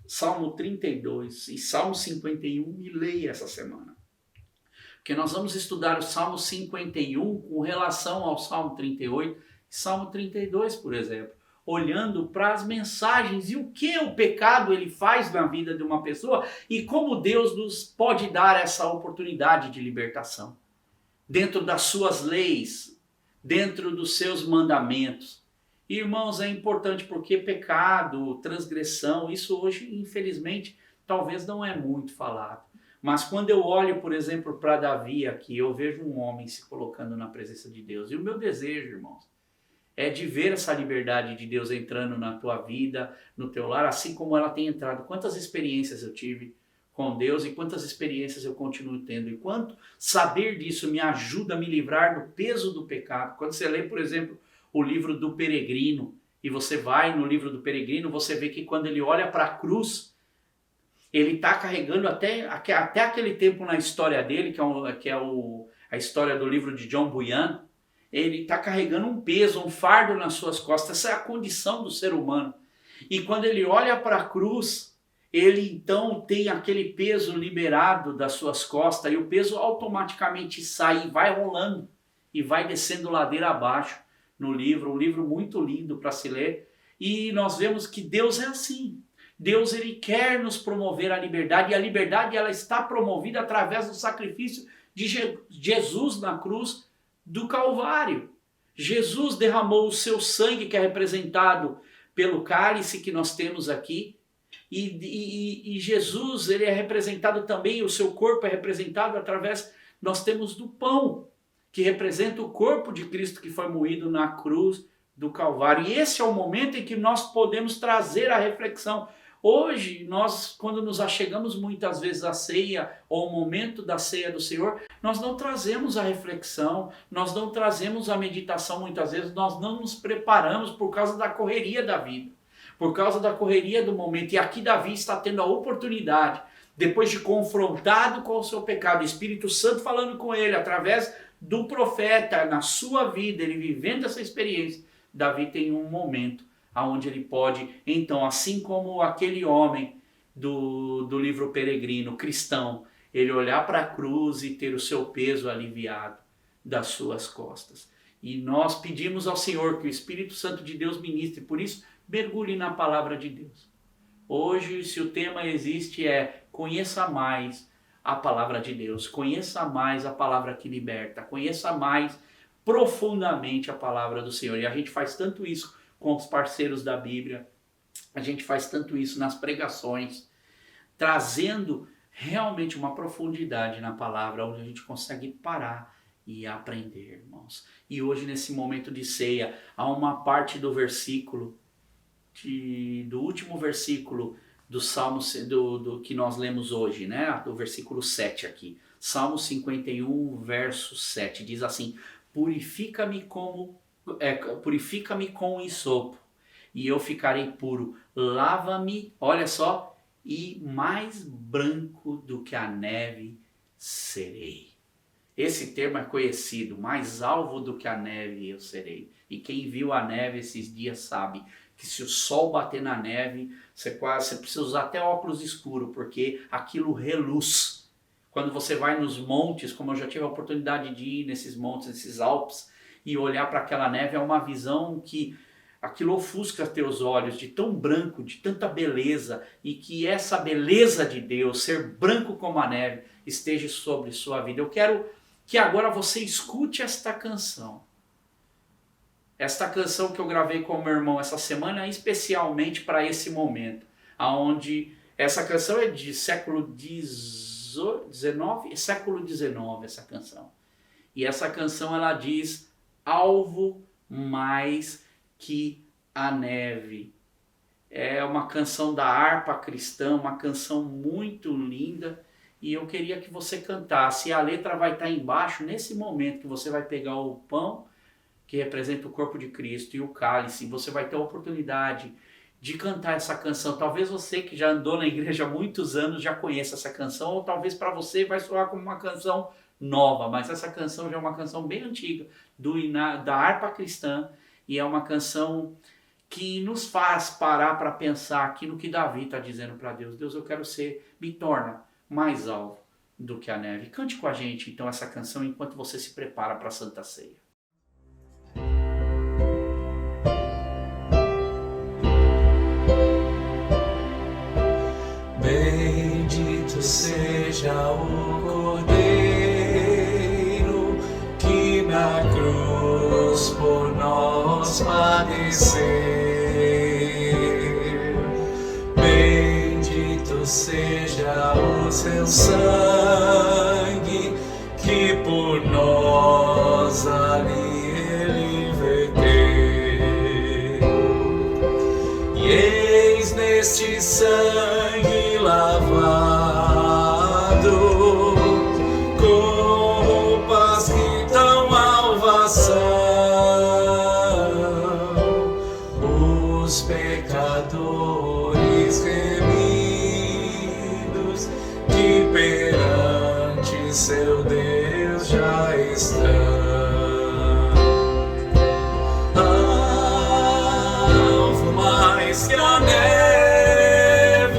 Salmo 32 e Salmo 51 e leia essa semana. Porque nós vamos estudar o Salmo 51 com relação ao Salmo 38 e Salmo 32, por exemplo, olhando para as mensagens e o que o pecado ele faz na vida de uma pessoa e como Deus nos pode dar essa oportunidade de libertação. Dentro das suas leis, dentro dos seus mandamentos. E, irmãos, é importante porque pecado, transgressão, isso hoje, infelizmente, talvez não é muito falado. Mas quando eu olho, por exemplo, para Davi aqui, eu vejo um homem se colocando na presença de Deus. E o meu desejo, irmãos, é de ver essa liberdade de Deus entrando na tua vida, no teu lar, assim como ela tem entrado. Quantas experiências eu tive com Deus e quantas experiências eu continuo tendo. E quanto saber disso me ajuda a me livrar do peso do pecado. Quando você lê, por exemplo, o livro do Peregrino, e você vai no livro do Peregrino, você vê que quando ele olha para a cruz, ele está carregando até aquele tempo na história dele, a história do livro de John Bunyan, ele está carregando um peso, um fardo nas suas costas. Essa é a condição do ser humano. E quando ele olha para a cruz, ele então tem aquele peso liberado das suas costas, e o peso automaticamente sai e vai rolando, e vai descendo ladeira abaixo no livro, um livro muito lindo para se ler. E nós vemos que Deus é assim. Deus ele quer nos promover a liberdade, e a liberdade ela está promovida através do sacrifício de Jesus na cruz do Calvário. Jesus derramou o seu sangue, que é representado pelo cálice que nós temos aqui, e Jesus ele é representado também, o seu corpo é representado através, nós temos do pão, que representa o corpo de Cristo que foi moído na cruz do Calvário. E esse é o momento em que nós podemos trazer a reflexão. Hoje, nós, quando nos achegamos muitas vezes à ceia, ou ao momento da ceia do Senhor, nós não trazemos a reflexão, nós não trazemos a meditação muitas vezes, nós não nos preparamos por causa da correria da vida, por causa da correria do momento. E aqui Davi está tendo a oportunidade, depois de confrontado com o seu pecado, o Espírito Santo falando com ele, através do profeta, na sua vida, ele vivendo essa experiência, Davi tem um momento onde ele pode, então, assim como aquele homem do livro Peregrino, cristão, ele olhar para a cruz e ter o seu peso aliviado das suas costas. E nós pedimos ao Senhor que o Espírito Santo de Deus ministre, por isso, mergulhe na palavra de Deus. Hoje, se o tema existe, é conheça mais a palavra de Deus, conheça mais a palavra que liberta, conheça mais profundamente a palavra do Senhor. E a gente faz tanto isso com os parceiros da Bíblia, a gente faz tanto isso nas pregações, trazendo realmente uma profundidade na palavra, onde a gente consegue parar e aprender, irmãos. E hoje, nesse momento de ceia, há uma parte do versículo, do último versículo do Salmo, que nós lemos hoje, né? Do versículo 7 aqui. Salmo 51, verso 7, diz assim: purifica-me com hisopo, e eu ficarei puro. Lava-me, olha só, e mais branco do que a neve serei. Esse termo é conhecido, mais alvo do que a neve eu serei. E quem viu a neve esses dias sabe que se o sol bater na neve, você precisa usar até óculos escuros, porque aquilo reluz. Quando você vai nos montes, como eu já tive a oportunidade de ir nesses montes, nesses Alpes, e olhar para aquela neve, é uma visão que aquilo ofusca teus olhos, de tão branco, de tanta beleza, e que essa beleza de Deus, ser branco como a neve, esteja sobre sua vida. Eu quero que agora você escute esta canção. Esta canção que eu gravei com o meu irmão essa semana, especialmente para esse momento, aonde essa canção é de século XIX, essa canção. E essa canção ela diz: alvo mais que a neve. É uma canção da harpa cristã, uma canção muito linda, e eu queria que você cantasse. A letra vai estar embaixo, nesse momento que você vai pegar o pão, que representa o corpo de Cristo, e o cálice, você vai ter a oportunidade de cantar essa canção. Talvez você que já andou na igreja há muitos anos já conheça essa canção, ou talvez para você vai soar como uma canção nova, mas essa canção já é uma canção bem antiga, da harpa cristã, e é uma canção que nos faz parar para pensar aquilo que Davi está dizendo para Deus. Deus, eu quero me torna mais alvo do que a neve. Cante com a gente então essa canção enquanto você se prepara para a Santa Ceia. Bendito seja o Cordeiro que na cruz por nós padeceu. Bendito seja o seu sangue que por nós ali ele verteu. E eis neste sangue lavado, com roupas que dão salvação, os pecadores remidos que perante seu Deus já estão. Alvo mais que a neve,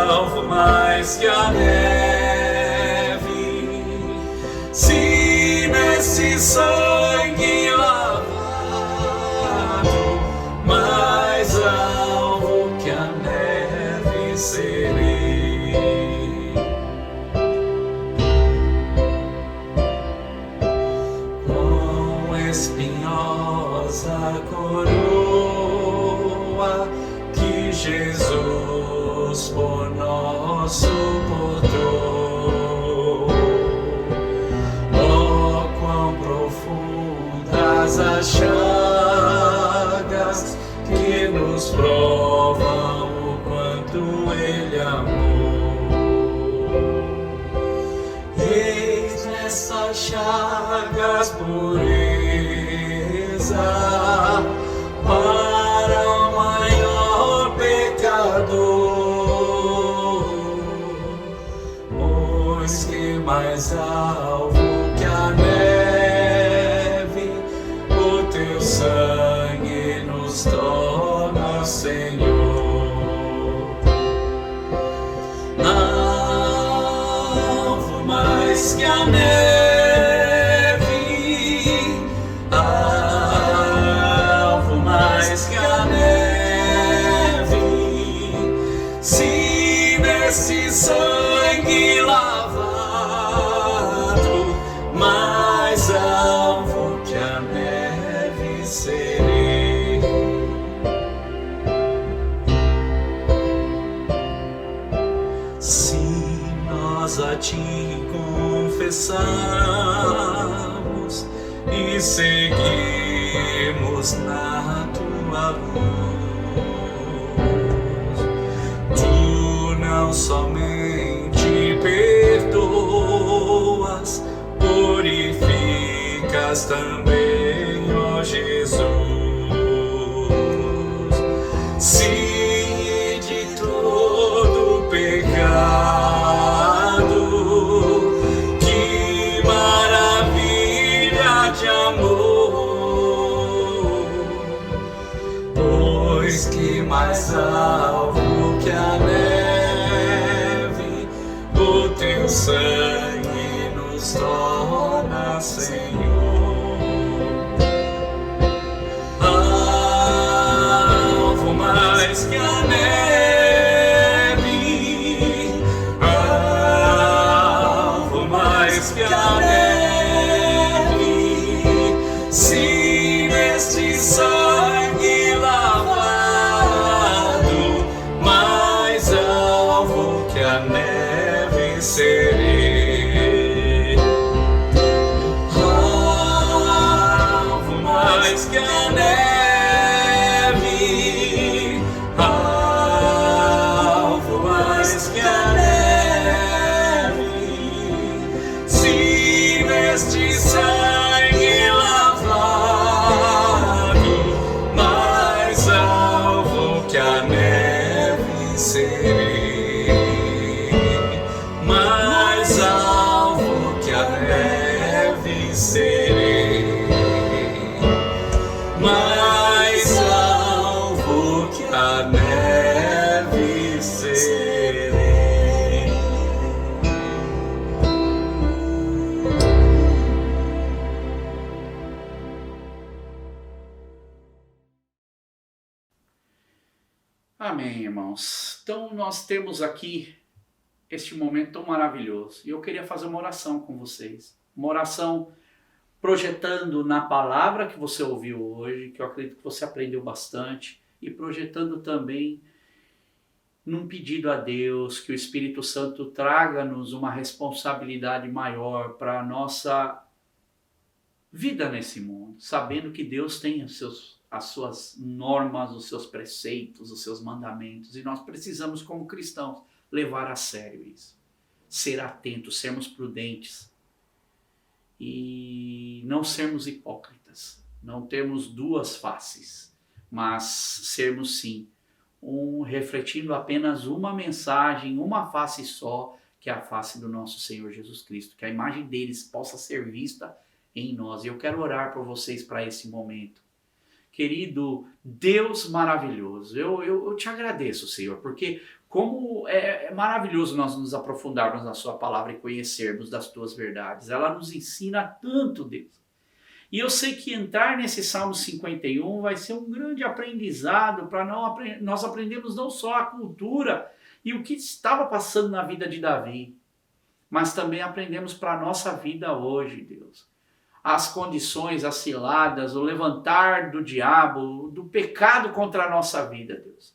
alvo mais que a neve, se nesse sangue lavado, mais alvo que a neve serei. Com espinhosa coroa que Jesus por nós suportou, oh, quão profundas as chagas que nos provam o quanto Ele amou. Eis nessas chagas pureza para o maior pecador, pois que mais alvo que a neve, o teu sangue nos torna, Senhor. Alvo mais que a neve, alvo mais que a neve, se nesse sangue lavado, mais alvo que a neve serei. Se nós a ti confessamos e seguimos na tua luz, tu não somente mas também, ó Jesus, sim, de todo pecado. Que maravilha de amor, pois que mais alvo que a neve, o teu sangue nos torna, Senhor. Alvo mais que a neve, alvo mais que a neve, se neste sangue lavado, mais alvo que a neve serei. Alvo mais que a neve, alvo mais que a neve, se neste sangue lavado, mais alvo que a neve serei. Mais alvo que a neve serei. Mais alvo que a neve serei. Amém, irmãos. Então nós temos aqui este momento tão maravilhoso. E eu queria fazer uma oração com vocês. Uma oração projetando na palavra que você ouviu hoje, que eu acredito que você aprendeu bastante, e projetando também num pedido a Deus que o Espírito Santo traga-nos uma responsabilidade maior para a nossa vida nesse mundo, sabendo que Deus tem as suas normas, os seus preceitos, os seus mandamentos, e nós precisamos, como cristãos, levar a sério isso. Ser atentos, sermos prudentes e não sermos hipócritas, não termos duas faces, mas sermos sim refletindo apenas uma mensagem, uma face só, que é a face do nosso Senhor Jesus Cristo, que a imagem deles possa ser vista em nós. E eu quero orar por vocês para esse momento. Querido Deus maravilhoso, eu te agradeço, Senhor, porque como é maravilhoso nós nos aprofundarmos na sua palavra e conhecermos das tuas verdades. Ela nos ensina tanto, Deus. E eu sei que entrar nesse Salmo 51 vai ser um grande aprendizado para nós aprendermos não só a cultura e o que estava passando na vida de Davi, mas também aprendemos para a nossa vida hoje, Deus. As condições, as ciladas, o levantar do diabo, do pecado contra a nossa vida, Deus.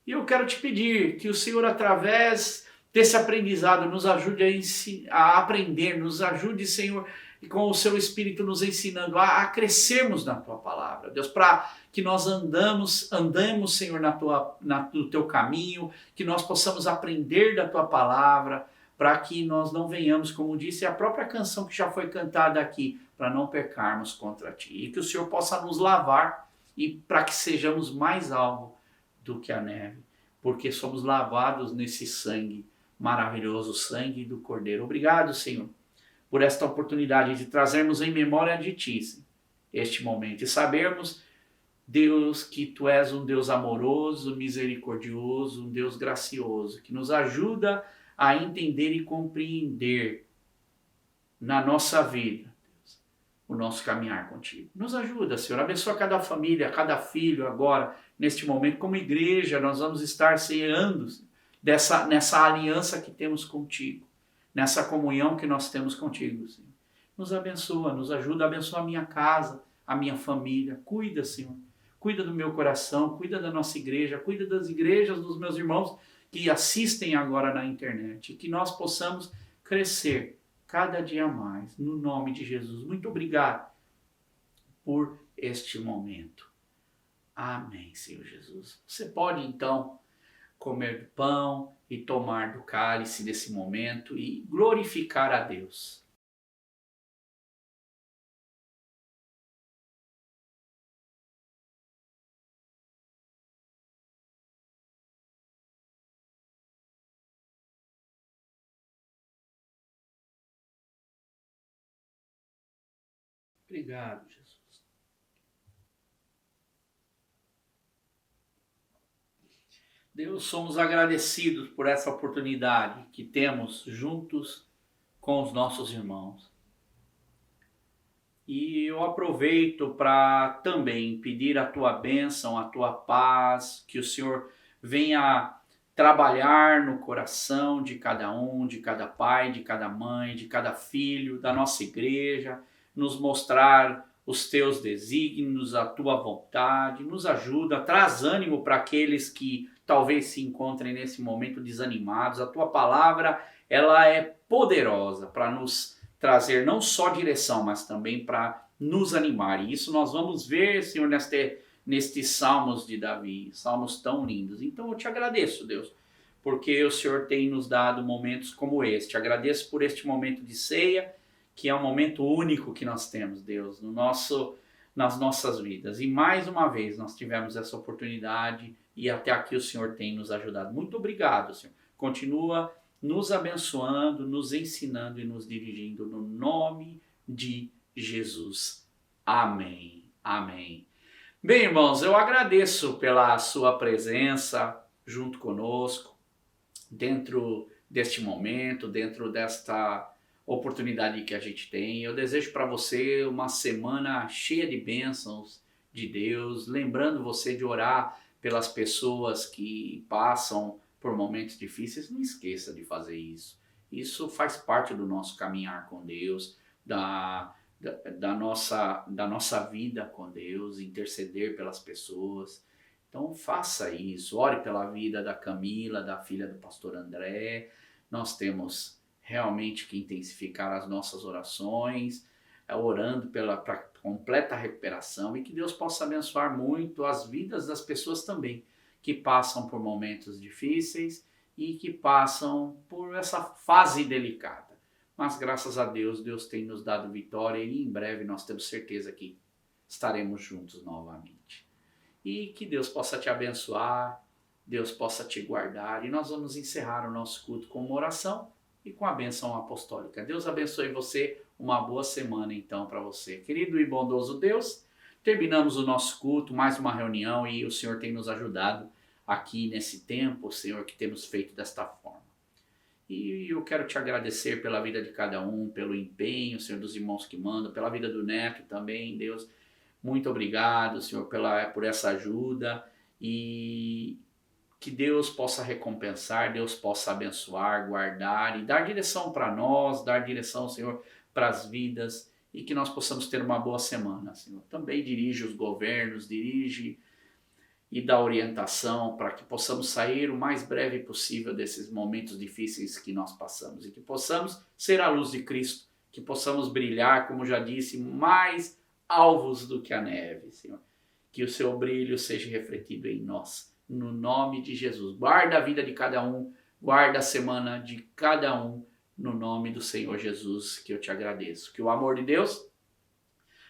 E eu quero te pedir que o Senhor, através desse aprendizado, nos ajude a aprender, nos ajude, Senhor, e com o seu Espírito nos ensinando a crescermos na tua palavra, Deus, para que nós andemos, Senhor, no teu caminho, que nós possamos aprender da tua palavra, para que nós não venhamos, como disse a própria canção que já foi cantada aqui, para não pecarmos contra ti. E que o Senhor possa nos lavar e para que sejamos mais alvo do que a neve, porque somos lavados nesse sangue maravilhoso, sangue do Cordeiro. Obrigado, Senhor, por esta oportunidade de trazermos em memória de ti, Senhor, este momento e sabermos, Deus, que tu és um Deus amoroso, misericordioso, um Deus gracioso, que nos ajuda a entender e compreender na nossa vida, Deus, o nosso caminhar contigo. Nos ajuda, Senhor, abençoa cada família, cada filho agora, neste momento, como igreja, nós vamos estar ceando nessa aliança que temos contigo, nessa comunhão que nós temos contigo, Senhor. Nos abençoa, nos ajuda a abençoar a minha casa, a minha família. Cuida, Senhor. Cuida do meu coração, cuida da nossa igreja, cuida das igrejas dos meus irmãos que assistem agora na internet. Que nós possamos crescer cada dia mais, no nome de Jesus. Muito obrigado por este momento. Amém, Senhor Jesus. Você pode, então, comer do pão e tomar do cálice desse momento e glorificar a Deus. Obrigado, Jesus. Deus, somos agradecidos por essa oportunidade que temos juntos com os nossos irmãos. E eu aproveito para também pedir a tua bênção, a tua paz, que o Senhor venha trabalhar no coração de cada um, de cada pai, de cada mãe, de cada filho da nossa igreja, nos mostrar os teus desígnios, a tua vontade, nos ajuda, traz ânimo para aqueles que talvez se encontrem nesse momento desanimados. A tua palavra, ela é poderosa para nos trazer não só direção, mas também para nos animar. E isso nós vamos ver, Senhor, nestes salmos de Davi, salmos tão lindos. Então eu te agradeço, Deus, porque o Senhor tem nos dado momentos como este. Agradeço por este momento de ceia, que é um momento único que nós temos, Deus, nas nossas vidas. E mais uma vez nós tivemos essa oportunidade e até aqui o Senhor tem nos ajudado. Muito obrigado, Senhor. Continua nos abençoando, nos ensinando e nos dirigindo no nome de Jesus. Amém. Amém. Bem, irmãos, eu agradeço pela sua presença junto conosco, dentro deste momento, dentro desta oportunidade que a gente tem. Eu desejo para você uma semana cheia de bênçãos de Deus, lembrando você de orar pelas pessoas que passam por momentos difíceis. Não esqueça de fazer isso. Isso faz parte do nosso caminhar com Deus, da nossa vida com Deus, interceder pelas pessoas. Então faça isso, ore pela vida da Camila, da filha do pastor André. Nós temos realmente que intensificar as nossas orações, orando para completa recuperação, e que Deus possa abençoar muito as vidas das pessoas também que passam por momentos difíceis e que passam por essa fase delicada. Mas graças a Deus, Deus tem nos dado vitória e em breve nós temos certeza que estaremos juntos novamente. E que Deus possa te abençoar, Deus possa te guardar, e nós vamos encerrar o nosso culto com uma oração e com a bênção apostólica. Deus abençoe você, uma boa semana então para você. Querido e bondoso Deus, terminamos o nosso culto, mais uma reunião, e o Senhor tem nos ajudado aqui nesse tempo, Senhor, que temos feito desta forma. E eu quero te agradecer pela vida de cada um, pelo empenho, Senhor, dos irmãos que mandam, pela vida do Neto também, Deus. Muito obrigado, Senhor, por essa ajuda, e que Deus possa recompensar, Deus possa abençoar, guardar e dar direção para nós, dar direção, Senhor, para as vidas, e que nós possamos ter uma boa semana, Senhor. Também dirige os governos, dirige e dá orientação para que possamos sair o mais breve possível desses momentos difíceis que nós passamos, e que possamos ser a luz de Cristo, que possamos brilhar, como já disse, mais alvos do que a neve, Senhor. Que o seu brilho seja refletido em nós, no nome de Jesus. Guarda a vida de cada um, guarda a semana de cada um, no nome do Senhor Jesus, que eu te agradeço. Que o amor de Deus,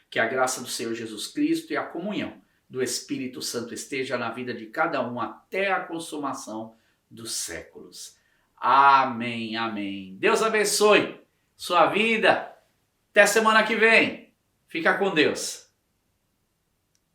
que a graça do Senhor Jesus Cristo e a comunhão do Espírito Santo esteja na vida de cada um até a consumação dos séculos. Amém, amém. Deus abençoe sua vida. Até semana que vem. Fica com Deus.